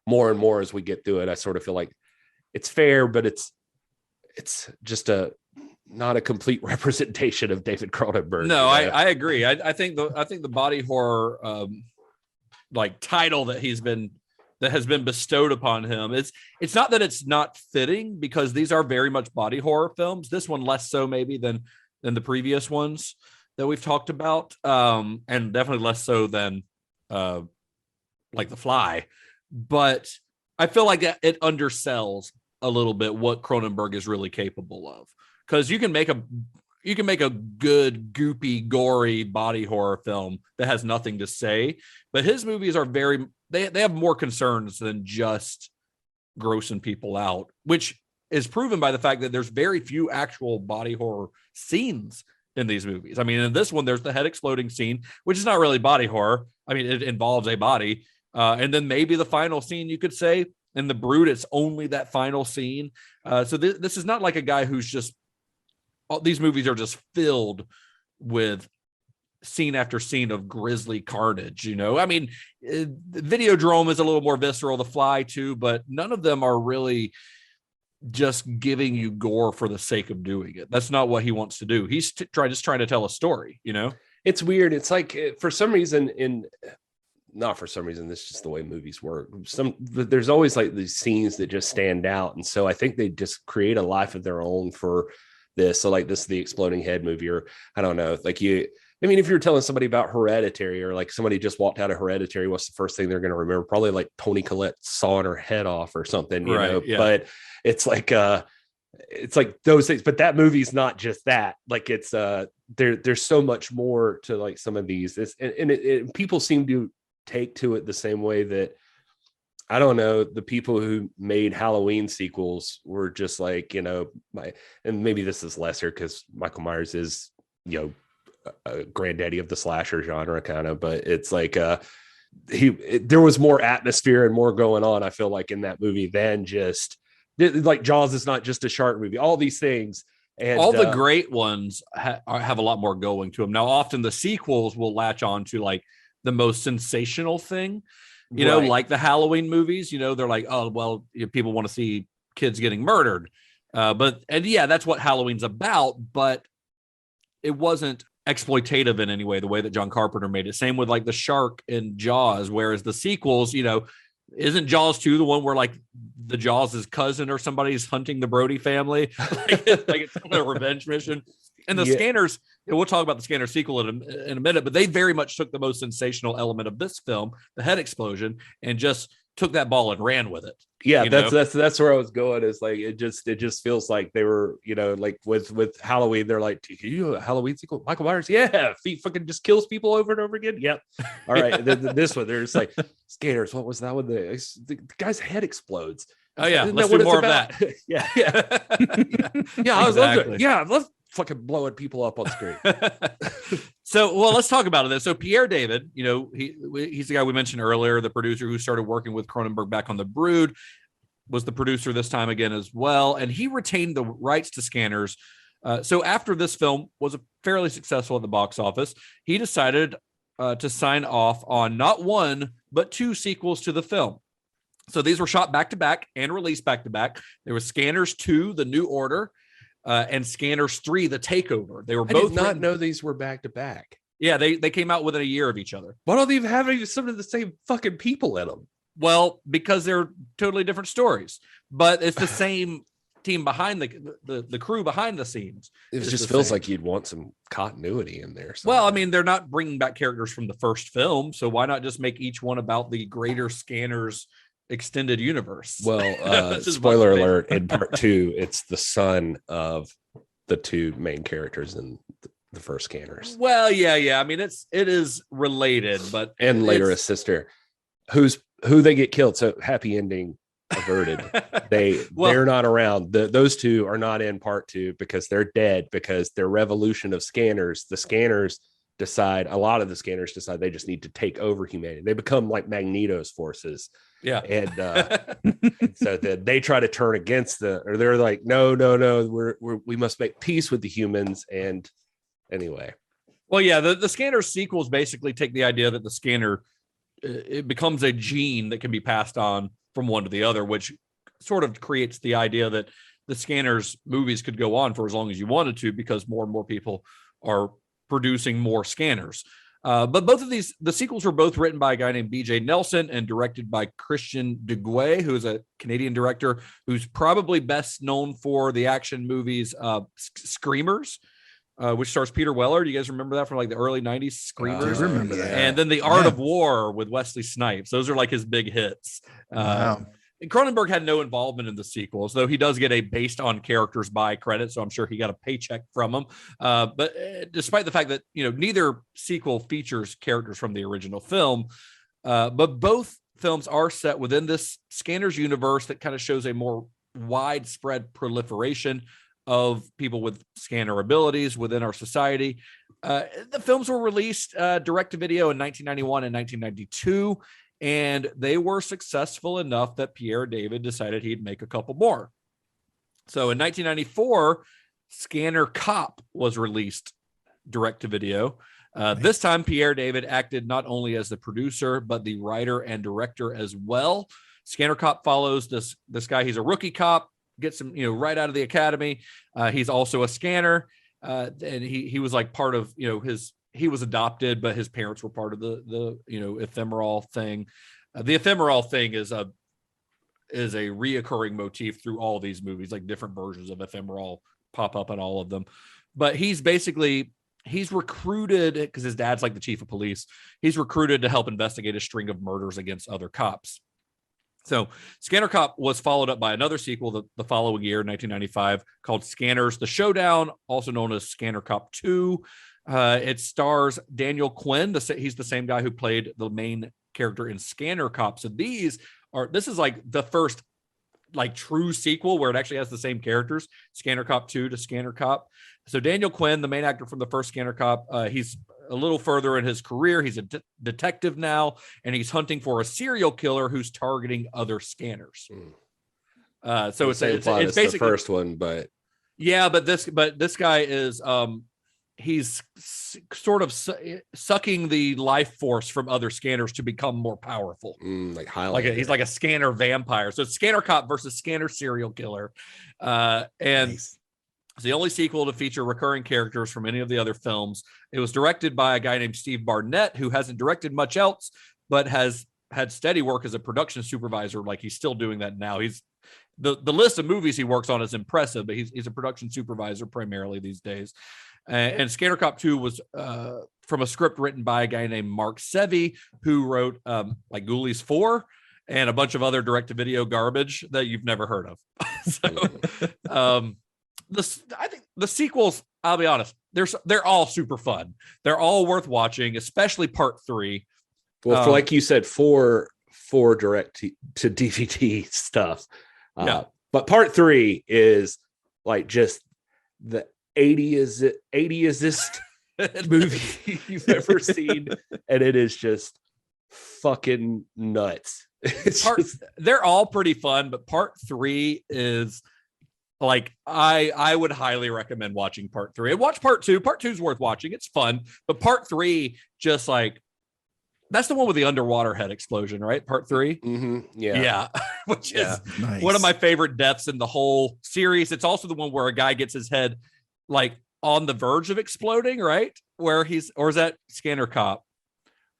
more and more as we get through it, I sort of feel like it's fair, but it's just not a complete representation of David Cronenberg. No, I agree. I think the body horror like title that has been bestowed upon him. It's not that it's not fitting because these are very much body horror films. This one less so maybe than the previous ones that we've talked about. And definitely less so than like The Fly. But I feel like it undersells a little bit what Cronenberg is really capable of. Because you can make a good, goopy, gory body horror film that has nothing to say. But his movies are they have more concerns than just grossing people out, which is proven by the fact that there's very few actual body horror scenes in these movies. I mean, in this one, there's the head exploding scene, which is not really body horror. I mean, it involves a body. And then maybe the final scene, you could say, in The Brood, it's only that final scene. So this is not like a guy who's just, these movies are just filled with scene after scene of grisly carnage. I mean, Videodrome is a little more visceral, The Fly too, but none of them are really just giving you gore for the sake of doing it. That's not what he wants to do. He's just trying to tell a story. It's weird. It's like for some reason not for some reason, this is just the way movies work. There's always like these scenes that just stand out, and so I think they just create a life of their own for this. So like this is the exploding head movie, or I don't know, like if you're telling somebody about Hereditary, or like somebody just walked out of Hereditary, what's the first thing they're going to remember? Probably like Toni Collette sawing her head off or something, you know? Yeah. But it's like those things, but that movie's not just that. Like it's there's so much more to like some of these. And people seem to take to it the same way that, I don't know, the people who made Halloween sequels were just like, and maybe this is lesser because Michael Myers is, a granddaddy of the slasher genre kind of, but it's like there was more atmosphere and more going on, I feel like, in that movie than just like Jaws is not just a shark movie, all these things. And all the great ones have a lot more going to them. Now, often the sequels will latch on to like the most sensational thing, like the Halloween movies, they're like, oh, well, people want to see kids getting murdered. That's what Halloween's about, but it wasn't exploitative in any way, the way that John Carpenter made it. Same with like the shark in Jaws, whereas the sequels, isn't Jaws 2 the one where like the Jaws' cousin or somebody's hunting the Brody family? like it's a revenge mission. And the Scanners, we'll talk about the Scanner sequel in a minute, but they very much took the most sensational element of this film, the head explosion, and just took that ball and ran with it. Yeah, that's where I was going. Is like it just feels like they were, like with Halloween, they're like, you a Halloween sequel, Michael Myers? Yeah, he fucking just kills people over and over again. Yep. All right. This one, they're just like, Skaters. What was that one? The guy's head explodes. Oh yeah, let's do more of that. yeah. I love fucking blowing people up on screen. So, let's talk about it. So Pierre David, he's the guy we mentioned earlier, the producer who started working with Cronenberg back on The Brood. was the producer this time again as well, and he retained the rights to Scanners. So after this film was fairly successful at the box office, he decided to sign off on not one, but 2 sequels to the film. So these were shot back to back and released back to back. There was Scanners 2, The New Order, and Scanners 3, The Takeover. They were both. I did not know these were back to back. Yeah, they came out within a year of each other. Why don't they even have some of the same fucking people in them? Well, because they're totally different stories, but it's the same team behind the crew behind the scenes. It just feels like you'd want some continuity in there. Well, I mean, they're not bringing back characters from the first film, so why not just make each one about the greater Scanners extended universe? Well, spoiler alert, in part 2, it's the son of the 2 main characters in the first Scanners. Well, yeah. I mean, it is related, but and later a sister who they get killed. So happy ending averted. They're not around. Those 2 are not in part 2 because they're dead, because their revolution of Scanners, a lot of the Scanners decide they just need to take over humanity. They become like Magneto's forces. Yeah. And so that they try to turn against or they're like, no, we must make peace with the humans. And anyway. Well, yeah, the Scanners sequels basically take the idea that the scanner, it becomes a gene that can be passed on from one to the other, which sort of creates the idea that the Scanners movies could go on for as long as you wanted to, because more and more people are producing more Scanners. But both of the sequels were both written by a guy named B.J. Nelson and directed by Christian Duguay, who is a Canadian director who's probably best known for the action movies Screamers, which stars Peter Weller. Do you guys remember that from like the early 90s? Screamers. I remember that. And then The Art of War with Wesley Snipes. Those are like his big hits. Wow. Cronenberg had no involvement in the sequels, though he does get a based on characters by credit, so I'm sure he got a paycheck from them. But despite the fact that neither sequel features characters from the original film, but both films are set within this Scanners universe that kind of shows a more widespread proliferation of people with scanner abilities within our society. The films were released direct to video in 1991 and 1992. And they were successful enough that Pierre David decided he'd make a couple more. So in 1994, Scanner Cop was released direct to video. This time, Pierre David acted not only as the producer, but the writer and director as well. Scanner Cop follows this guy. He's a rookie cop, gets him right out of the academy. He's also a scanner. And he was like part of, he was adopted, but his parents were part of the ephemeral thing. The ephemeral thing is a reoccurring motif through all these movies, like different versions of ephemeral pop up in all of them. But he's recruited because his dad's like the chief of police. He's recruited to help investigate a string of murders against other cops. So Scanner Cop was followed up by another sequel the following year, 1995, called Scanners: The Showdown, also known as Scanner Cop 2. It stars Daniel Quinn. He's the same guy who played the main character in Scanner Cop. So this is like the first like true sequel where it actually has the same characters, Scanner Cop 2 to Scanner Cop. So Daniel Quinn, the main actor from the first Scanner Cop, he's a little further in his career. He's a detective now, and he's hunting for a serial killer who's targeting other scanners. So it's basically the first one, but yeah, but this guy is he's sort of sucking the life force from other scanners to become more powerful. He's like a scanner vampire. So it's Scanner Cop versus Scanner serial killer. And nice. It's the only sequel to feature recurring characters from any of the other films. It was directed by a guy named Steve Barnett, who hasn't directed much else, but has had steady work as a production supervisor. Like he's still doing that now. He's the list of movies he works on is impressive, but he's a production supervisor primarily these days. And Scanner Cop 2 was from a script written by a guy named Mark Sevi, who wrote like Ghoulies 4 and a bunch of other direct-to-video garbage that you've never heard of. I think the sequels, I'll be honest, they're all super fun. They're all worth watching, especially part 3. Well, for like you said, for direct to DVD stuff. Yeah. But part 3 is like just the 80-ist movie you've ever seen, and it is just fucking nuts. They're all pretty fun, but part 3 is like I would highly recommend watching part 3 and watch part 2. Part 2 is worth watching. It's fun, but part 3 just like that's the one with the underwater head explosion, right? Part 3. Mm-hmm. Yeah. Which is one of my favorite deaths in the whole series. It's also the one where a guy gets his head like on the verge of exploding, right? Or is that Scanner Cop?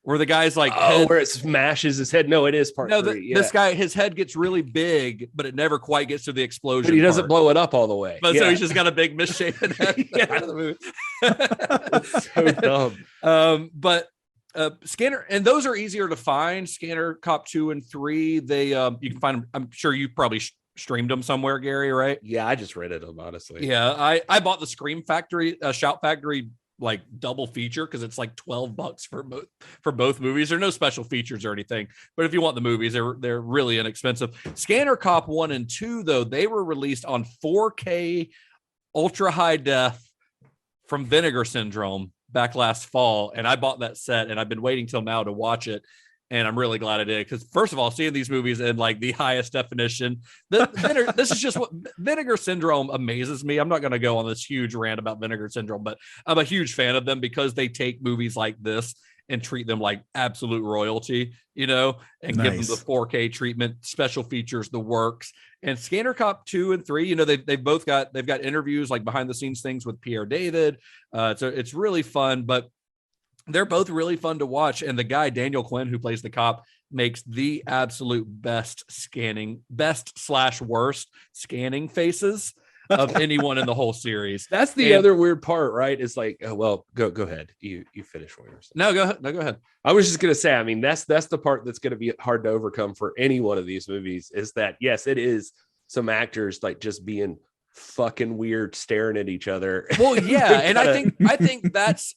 Where the guy's like, where it smashes his head. No, it is part 3. This guy, his head gets really big, but it never quite gets to the explosion. But he doesn't blow it up all the way. But so he's just got a big misshapen head. Out of the movie. It's so dumb. But Scanner, and those are easier to find. Scanner Cop 2 and 3. They you can find them. I'm sure you probably streamed them somewhere, Gary, right? Yeah, I just rented them, honestly. Yeah, I bought the Scream Factory, Shout Factory like double feature because it's like $12 for both movies. There are no special features or anything, but if you want the movies, they're really inexpensive. Scanner Cop 1 and 2, though, they were released on 4K ultra high def from Vinegar Syndrome back last fall, and I bought that set, and I've been waiting till now to watch it, and I'm really glad I did, because first of all, seeing these movies in like the highest definition, this is just what Vinegar Syndrome amazes me. I'm not going to go on this huge rant about Vinegar Syndrome, but I'm a huge fan of them because they take movies like this and treat them like absolute royalty, and give them the 4K treatment, special features, the works. And Scanner Cop 2 and 3, they've got interviews, like behind the scenes things with Pierre David. So it's really fun, but they're both really fun to watch. And the guy, Daniel Quinn, who plays the cop, makes the absolute best /worst scanning faces of anyone in the whole series. That's the other weird part, right? Is like, go ahead. You finish what you're saying. No, go ahead. I was just gonna say, I mean, that's the part that's gonna be hard to overcome for any one of these movies, is that yes, it is some actors like just being fucking weird, staring at each other. Well, yeah, and I think that's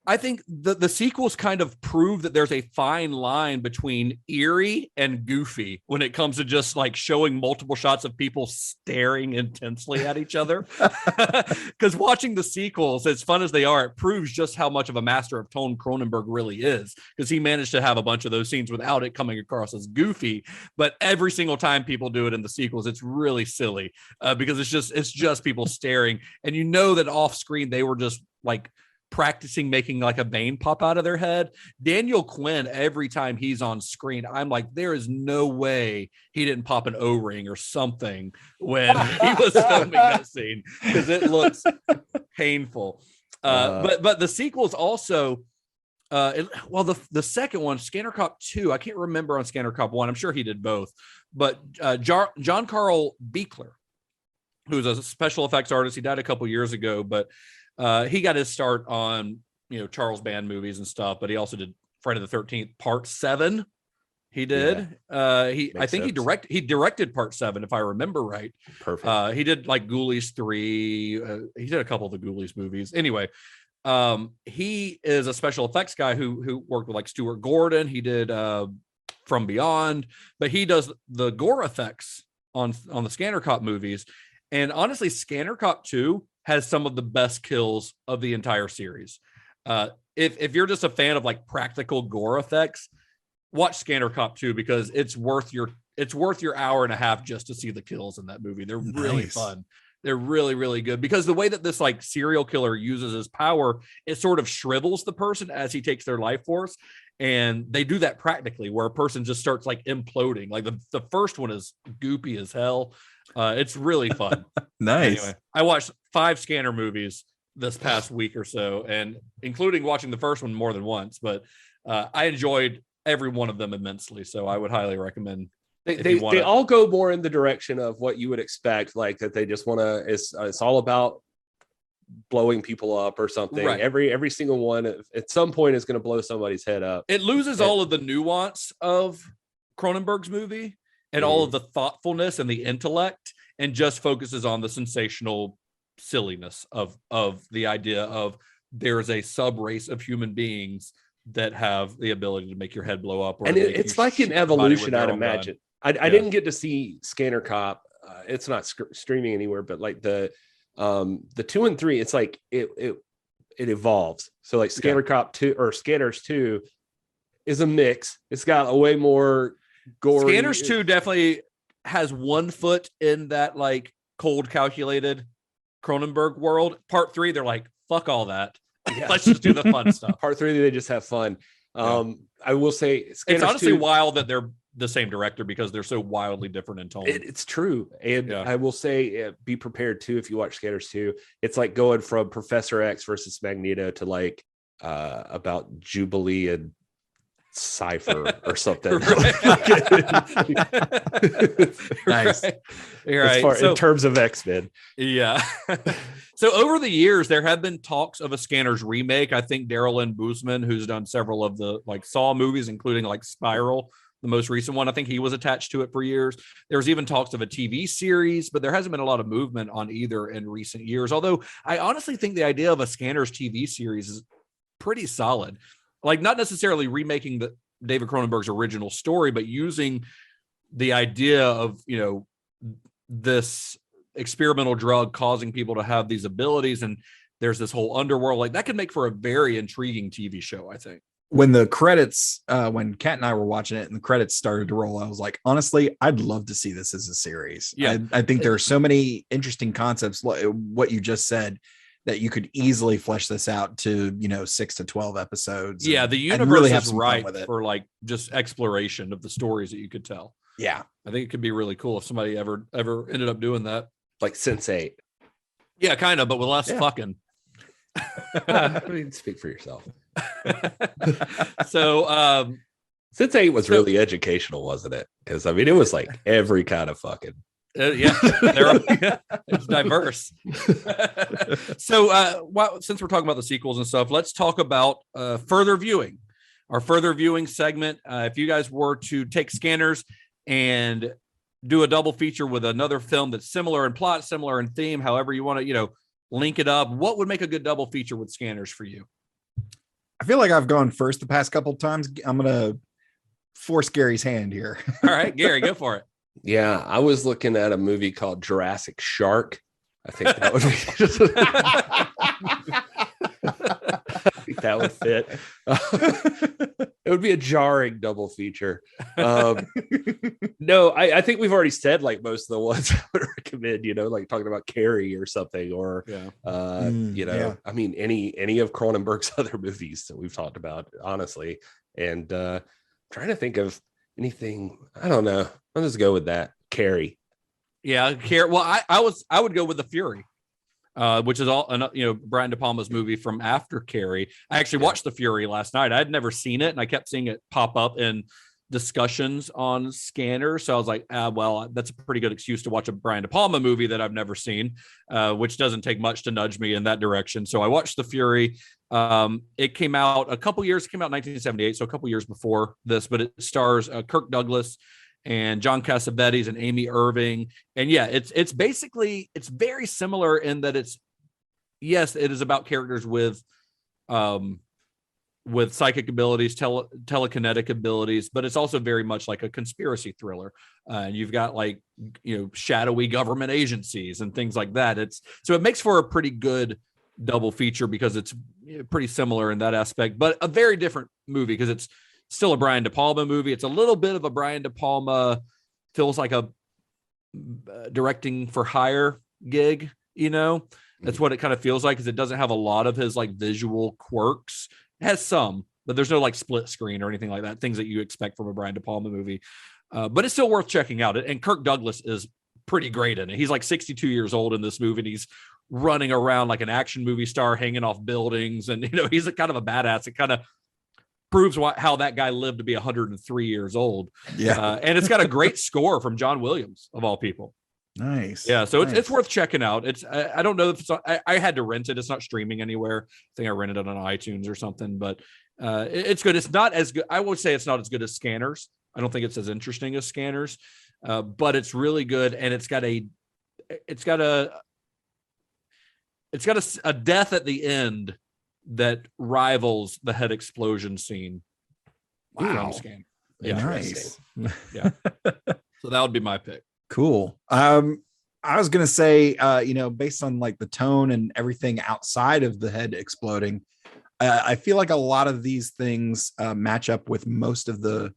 I think the sequels kind of prove that there's a fine line between eerie and goofy when it comes to just like showing multiple shots of people staring intensely at each other. Because watching the sequels, as fun as they are, it proves just how much of a master of tone Cronenberg really is, because he managed to have a bunch of those scenes without it coming across as goofy. But every single time people do it in the sequels, it's really silly because it's just people staring, and that off screen they were just like practicing making like a vein pop out of their head. Daniel Quinn, every time he's on screen, I'm like, there is no way he didn't pop an O-ring or something when he was filming that scene, because it looks painful. But the sequels also, the second one, Scanner Cop 2, I can't remember on Scanner Cop 1. I'm sure he did both. But John Carl Buechler, who's a special effects artist, he died a couple years ago, but he got his start on, Charles Band movies and stuff, but he also did Friday the 13th Part 7. He did. Yeah. He directed Part 7, if I remember right. Perfect. He did like Ghoulies 3. He did a couple of the Ghoulies movies. Anyway, he is a special effects guy who worked with like Stuart Gordon. He did From Beyond, but he does the gore effects on the Scanner Cop movies. And honestly, Scanner Cop 2 has some of the best kills of the entire series. If you're just a fan of like practical gore effects, watch Scanner Cop 2, because it's worth your hour and a half just to see the kills in that movie. They're really fun. They're really, really good, because the way that this like serial killer uses his power, it sort of shrivels the person as he takes their life force. And they do that practically, where a person just starts like imploding. Like the first one is goopy as hell. It's really fun. Nice. Anyway, I watched 5 Scanner movies this past week or so, and including watching the first one more than once, but I enjoyed every one of them immensely. So I would highly recommend. They all go more in the direction of what you would expect, like that they just want to, it's all about blowing people up or something. Right. Every single one at some point is going to blow somebody's head up. It loses all of the nuance of Cronenberg's movie and all of the thoughtfulness and the intellect, and just focuses on the sensational silliness of the idea of there's a sub race of human beings that have the ability to make your head blow up. And it's like an evolution, I'd imagine. I didn't get to see Scanner Cop. It's not streaming anywhere, but like the 2 and 3, it's like it evolves. So like Scanner Cop 2 or Scanners 2, is a mix. It's got a way more gory. Scanners 2 definitely has one foot in that like cold, calculated Cronenberg world. Part 3, they're like, fuck all that. Yeah. Let's just do the fun stuff. Part 3, they just have fun. I will say it's honestly wild that they're the same director because they're so wildly different in tone. It's true. And I will say, be prepared too if you watch Scanners 2. It's like going from Professor X versus Magneto to like about Jubilee and Cypher or something. Nice. Right. In terms of X-Men. Yeah. So over the years, there have been talks of a Scanners remake. I think Daryl Lynn Bousman, who's done several of the like Saw movies, including like Spiral, the most recent one, I think he was attached to it for years. There was even talks of a TV series, but there hasn't been a lot of movement on either in recent years. Although I honestly think the idea of a Scanners TV series is pretty solid. Like not necessarily remaking the David Cronenberg's original story, but using the idea of, you know, this experimental drug causing people to have these abilities. And there's this whole underworld like that could make for a very intriguing TV show, I think. When the credits, when Kat and I were watching it and the credits started to roll, I was like, honestly, I'd love to see this as a series. Yeah. I think there are so many interesting concepts, what you just said, that you could easily flesh this out to, you know, 6 to 12 episodes. Yeah. The universe really is right for like just exploration of the stories that you could tell. Yeah. I think it could be really cool if somebody ever ended up doing that. Like Sense8. Yeah, kind of, but with less fucking. I mean, speak for yourself. So Sense8 was really educational, wasn't it? Because I mean, it was like every kind of fucking. It's diverse. So since we're talking about the sequels and stuff, let's talk about further viewing. Our further viewing segment. If you guys were to take Scanners and do a double feature with another film that's similar in plot, similar in theme, however you want to, you know, link it up, what would make a good double feature with Scanners for you? I feel like I've gone first the past couple of times. I'm gonna force Gary's hand here. All right, Gary, go for it. Yeah, I was looking at a movie called Jurassic Shark. I think that would be that would fit. It would be a jarring double feature. No, I think we've already said like most of the ones I would recommend, you know, like talking about Carrie or something, or you know, I mean any of Cronenberg's other movies that we've talked about, honestly. And trying to think of anything, I don't know. I'll just go with that. Carrie. Yeah, Carrie. Well, I would go with The Fury. Which is all, you know, Brian De Palma's movie from after Carrie. I actually watched The Fury last night. I had never seen it, and I kept seeing it pop up in discussions on Scanner. So I was like, well, that's a pretty good excuse to watch a Brian De Palma movie that I've never seen, which doesn't take much to nudge me in that direction. So I watched The Fury. It came out in 1978, so a couple years before this, but it stars Kirk Douglas and John Cassavetes and Amy Irving. And yeah, it's basically, it's very similar in that it is about characters with psychic abilities, telekinetic abilities, but it's also very much like a conspiracy thriller. And you've got like, you know, shadowy government agencies and things like that. So it makes for a pretty good double feature because it's pretty similar in that aspect, but a very different movie because it's still a Brian De Palma movie. It's a little bit of a Brian De Palma, feels like a directing for hire gig, you know? That's what it kind of feels like, because it doesn't have a lot of his like visual quirks. It has some, but there's no like split screen or anything like that, things that you expect from a Brian De Palma movie. But it's still worth checking out. And Kirk Douglas is pretty great in it. He's like 62 years old in this movie, and he's running around like an action movie star, hanging off buildings. And, you know, he's a kind of a badass. It kind of proves how that guy lived to be 103 years old. Yeah. And it's got a great score from John Williams, of all people. Nice. Yeah. So it's worth checking out. I don't know if I had to rent it. It's not streaming anywhere. I think I rented it on iTunes or something, but it's good. It's not as good. I would say it's not as good as Scanners. I don't think it's as interesting as Scanners, but it's really good. And it's got a death at the end that rivals the head explosion scene. Wow. Scan. Yeah. Nice. Yeah. So that would be my pick. Cool. I was going to say, you know, based on like the tone and everything outside of the head exploding, I feel like a lot of these things match up with most of the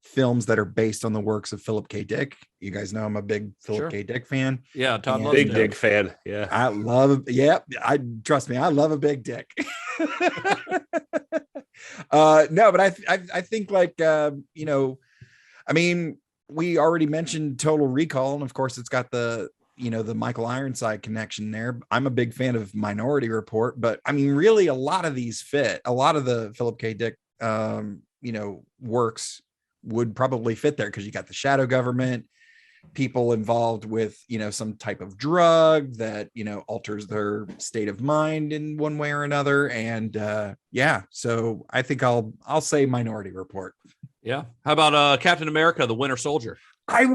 films that are based on the works of Philip K. Dick. You guys know I'm a big Philip K. Dick fan. Yeah, Todd loves big Dick fan. Yeah, I love. Yeah, I trust me. I love a big dick. No, but I think like you know, I mean, we already mentioned Total Recall, and of course, it's got the the Michael Ironside connection there. I'm a big fan of Minority Report, but I mean, really, a lot of these fit. A lot of the Philip K. Dick works would probably fit there because you got the shadow government, people involved with some type of drug that alters their state of mind in one way or another, and so I think I'll say Minority Report. Yeah, how about Captain America the Winter Soldier? I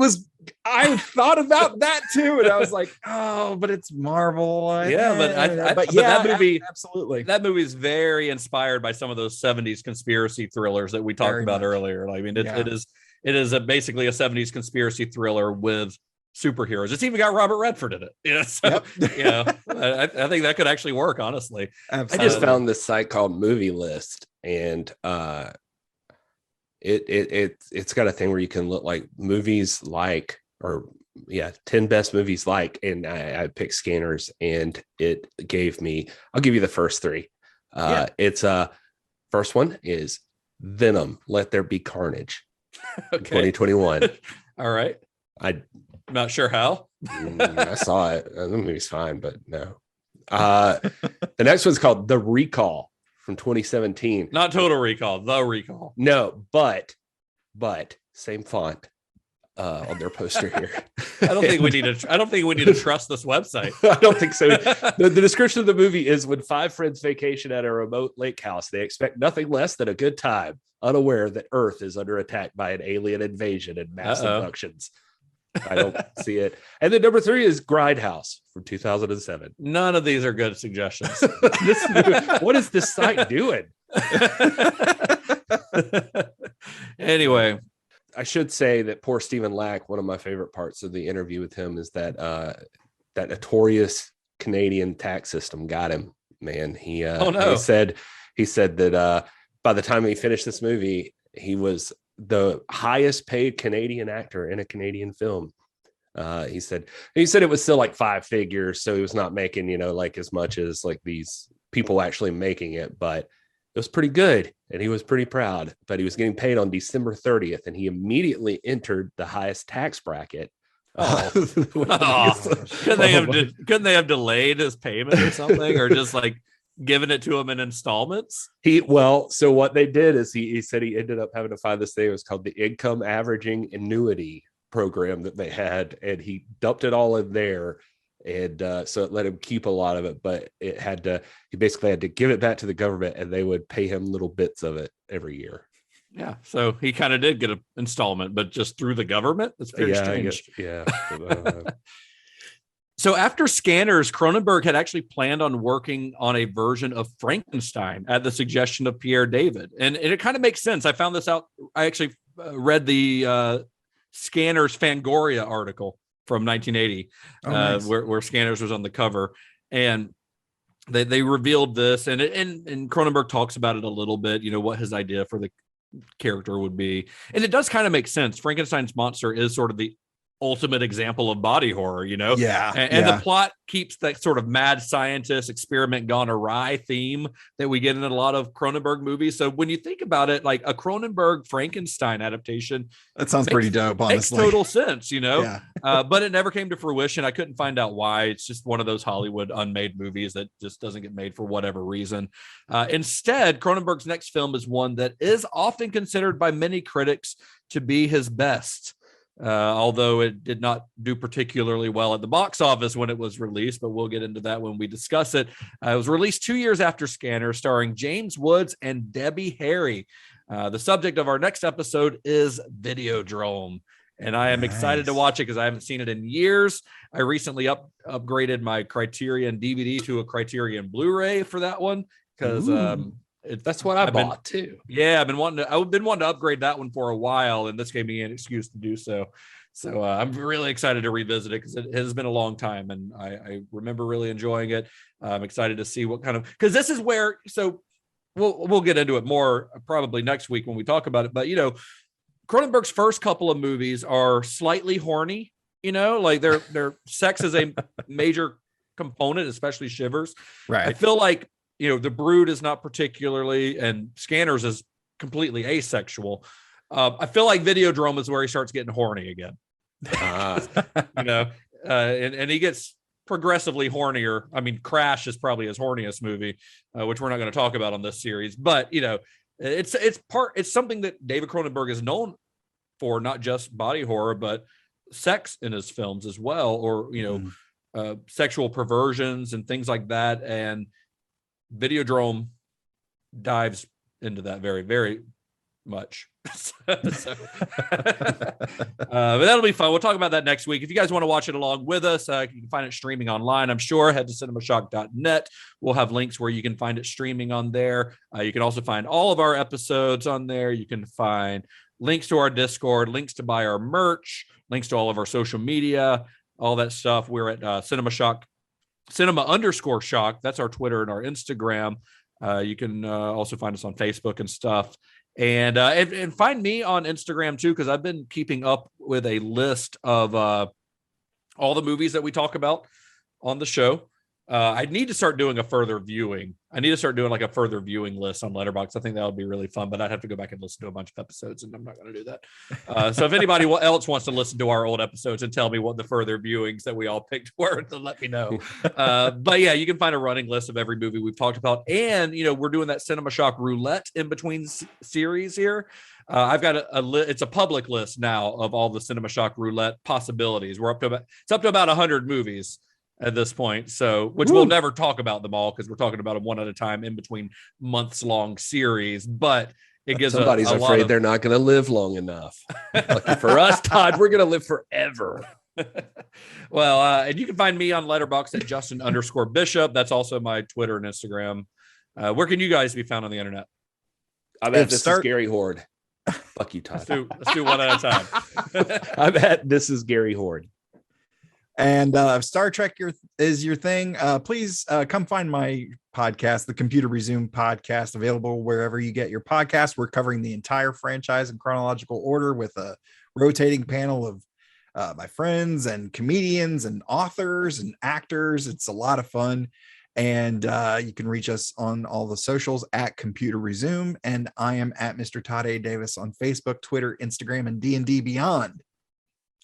thought about that too, and I was like, oh, but it's Marvel. But yeah, that movie, absolutely, that movie is very inspired by some of those 70s conspiracy thrillers that we talked Very about much. earlier. I mean, it is basically a 70s conspiracy thriller with superheroes. It's even got Robert Redford in it. So I think that could actually work, honestly. Absolutely. I just found this site called Movie List, and it's got a thing where you can look like movies 10 best movies and I picked Scanners, and it gave me, I'll give you the first three. It's first one is Venom, Let There Be Carnage. Okay. 2021. All right. I'm not sure how. I saw it. The movie's fine, but no. The next one's called The Recall from 2017. Not Total Recall, The Recall. No, but same font on their poster here. I don't think we need to trust this website. I don't think so. The description of the movie is: when five friends vacation at a remote lake house, they expect nothing less than a good time, unaware that Earth is under attack by an alien invasion and mass abductions. I don't see it. And then number 3 is Grindhouse from 2007. None of these are good suggestions. What is this site doing? Anyway, I should say that poor Stephen Lack, one of my favorite parts of the interview with him is that that notorious Canadian tax system got him, man. He said that by the time he finished this movie, he was the highest paid Canadian actor in a Canadian film. He said it was still like 5 figures, so he was not making like as much as like these people actually making it, but it was pretty good, and he was pretty proud. But he was getting paid on December 30th, and he immediately entered the highest tax bracket. Couldn't they have delayed his payment or something, or just like given it to him in installments? So what they did is he said he ended up having to find this thing. It was called the income averaging annuity program that they had, and he dumped it all in there. And so it let him keep a lot of it, but he basically had to give it back to the government, and they would pay him little bits of it every year. Yeah. So he kind of did get an installment, but just through the government. That's very strange. So after Scanners, Cronenberg had actually planned on working on a version of Frankenstein at the suggestion of Pierre David. And it kind of makes sense. I found this out. I actually read the Scanners Fangoria article from 1980, nice. where Scanners was on the cover, and they revealed this, and Cronenberg talks about it a little bit, what his idea for the character would be. And it does kind of make sense. Frankenstein's monster is sort of the ultimate example of body horror, and the plot keeps that sort of mad scientist experiment gone awry theme that we get in a lot of Cronenberg movies. So when you think about it, like a Cronenberg Frankenstein adaptation, that sounds pretty dope, honestly. Makes total sense, but it never came to fruition. I couldn't find out why. It's just one of those Hollywood unmade movies that just doesn't get made for whatever reason. Instead, Cronenberg's next film is one that is often considered by many critics to be his best. Although it did not do particularly well at the box office when it was released, but we'll get into that when we discuss it. It was released 2 years after Scanner, starring James Woods and Debbie Harry. The subject of our next episode is Videodrome, and I am excited to watch it because I haven't seen it in years. I recently upgraded my Criterion DVD to a Criterion Blu-ray for that one because that's what I bought too. Yeah, I've been wanting to upgrade that one for a while, and this gave me an excuse to do so. So I'm really excited to revisit it because it has been a long time, and I remember really enjoying it. I'm excited to see what kind of, because this is where, so we'll get into it more probably next week when we talk about it. But Cronenberg's first couple of movies are slightly horny. Like their sex is a major component, especially Shivers. Right. I feel like The Brood is not particularly, and Scanners is completely asexual. I feel like Videodrome is where he starts getting horny again. And he gets progressively hornier. I mean, Crash is probably his horniest movie, which we're not going to talk about on this series. But it's something that David Cronenberg is known for, not just body horror, but sex in his films as well, or sexual perversions and things like that. And Videodrome dives into that very, very much. But that'll be fun. We'll talk about that next week. If you guys want to watch it along with us, you can find it streaming online. I'm sure. Head to cinemashock.net. We'll have links where you can find it streaming on there. You can also find all of our episodes on there. You can find links to our Discord, links to buy our merch, links to all of our social media, all that stuff. We're at Cinema _shock. That's our Twitter and our Instagram. You can also find us on Facebook and stuff. And find me on Instagram too, because I've been keeping up with a list of all the movies that we talk about on the show. I need to start doing a further viewing. I need to start doing like a further viewing list on Letterboxd. I think that would be really fun, but I'd have to go back and listen to a bunch of episodes, and I'm not going to do that. So if anybody else wants to listen to our old episodes and tell me what the further viewings that we all picked were, then let me know. But yeah, you can find a running list of every movie we've talked about. And, we're doing that Cinema Shock roulette in between series here. I've got it's a public list now of all the Cinema Shock roulette possibilities. We're up to about 100 movies at this point, so we'll never talk about them all because we're talking about them one at a time in between months long series, but it gives somebody's afraid they're not going to live long enough. Lucky for us, Todd, we're going to live forever. Well, and you can find me on Letterboxd at Justin_Bishop. That's also my Twitter and Instagram. Where can you guys be found on the internet? I'm at This Is Gary Horne. Fuck you, Todd. Let's do one at a time. I'm at This Is Gary Horne. And Star Trek is your thing. Please come find my podcast, the Computer Resume podcast, available wherever you get your podcast. We're covering the entire franchise in chronological order with a rotating panel of my friends and comedians and authors and actors. It's a lot of fun. And you can reach us on all the socials at Computer Resume. And I am at Mr. Todd A. Davis on Facebook, Twitter, Instagram, and D&D Beyond.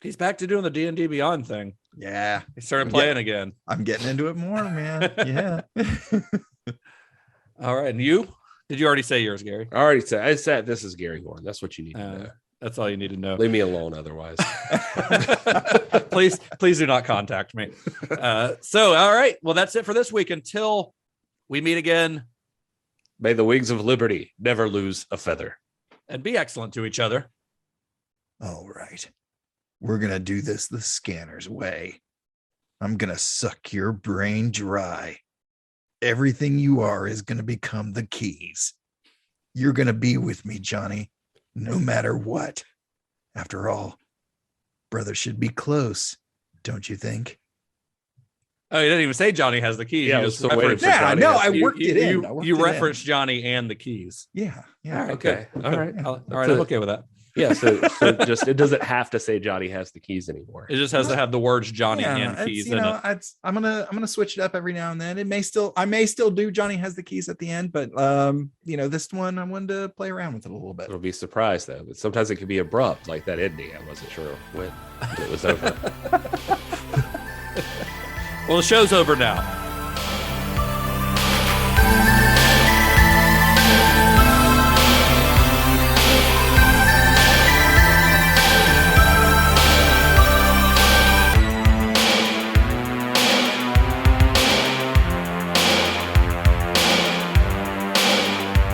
He's back to doing the D&D Beyond thing. Yeah. He started playing again. I'm getting into it more, man. Yeah. All right. And you? Did you already say yours, Gary? I said This Is Gary Horne. That's what you need to know. That's all you need to know. Leave me alone otherwise. Please do not contact me. So, all right. Well, that's it for this week. Until we meet again. May the wings of liberty never lose a feather. And be excellent to each other. All right. We're going to do this the Scanner's way. I'm going to suck your brain dry. Everything you are is going to become the keys. You're going to be with me, Johnny, no matter what. After all, brothers should be close, don't you think? Oh, you didn't even say Johnny has the keys. Yeah, you just referenced Johnny. I worked it in. You referenced Johnny and the keys. Yeah. All right, okay. All right. I'm okay with that. Yeah, so just it doesn't have to say Johnny has the keys anymore. It just has to have the words Johnny and keys in it. I'm gonna switch it up every now and then. I may still do Johnny has the keys at the end, but this one I wanted to play around with it a little bit. It'll be surprised though, but sometimes it can be abrupt, like that ending. I wasn't sure when it was over. Well, the show's over now.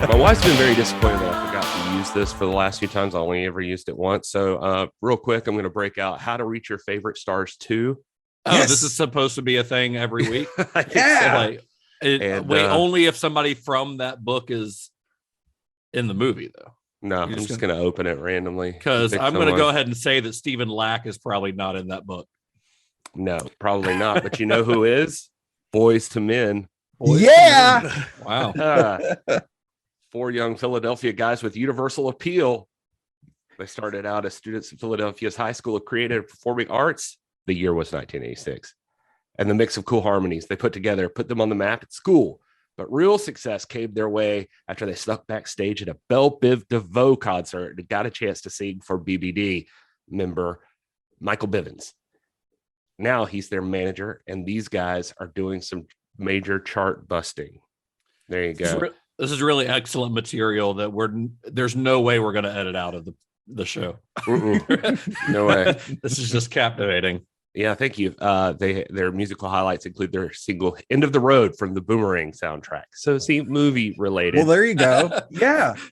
My wife's been very disappointed that I forgot to use this for the last few times. I only ever used it once. So real quick, I'm going to break out How to Reach Your Favorite Stars 2. Oh, yes. This is supposed to be a thing every week? Yeah. Only if somebody from that book is in the movie, though. No, I'm just going to open it randomly. Because I'm going to go ahead and say that Stephen Lack is probably not in that book. No, probably not. But you know who is? Boys to Men. Yeah. Wow. 4 young Philadelphia guys with universal appeal. They started out as students at Philadelphia's High School of Creative and Performing Arts. The year was 1986. And the mix of cool harmonies they put together put them on the map at school. But real success came their way after they snuck backstage at a Belle Biv DeVoe concert and got a chance to sing for BBD member Michael Bivins. Now he's their manager, and these guys are doing some major chart busting. There you go. This is really excellent material that there's no way we're going to edit out of the show. No way. This is just captivating. Yeah, thank you. Their musical highlights include their single "End of the Road" from the Boomerang soundtrack. So, see, movie related. Well, there you go. Yeah,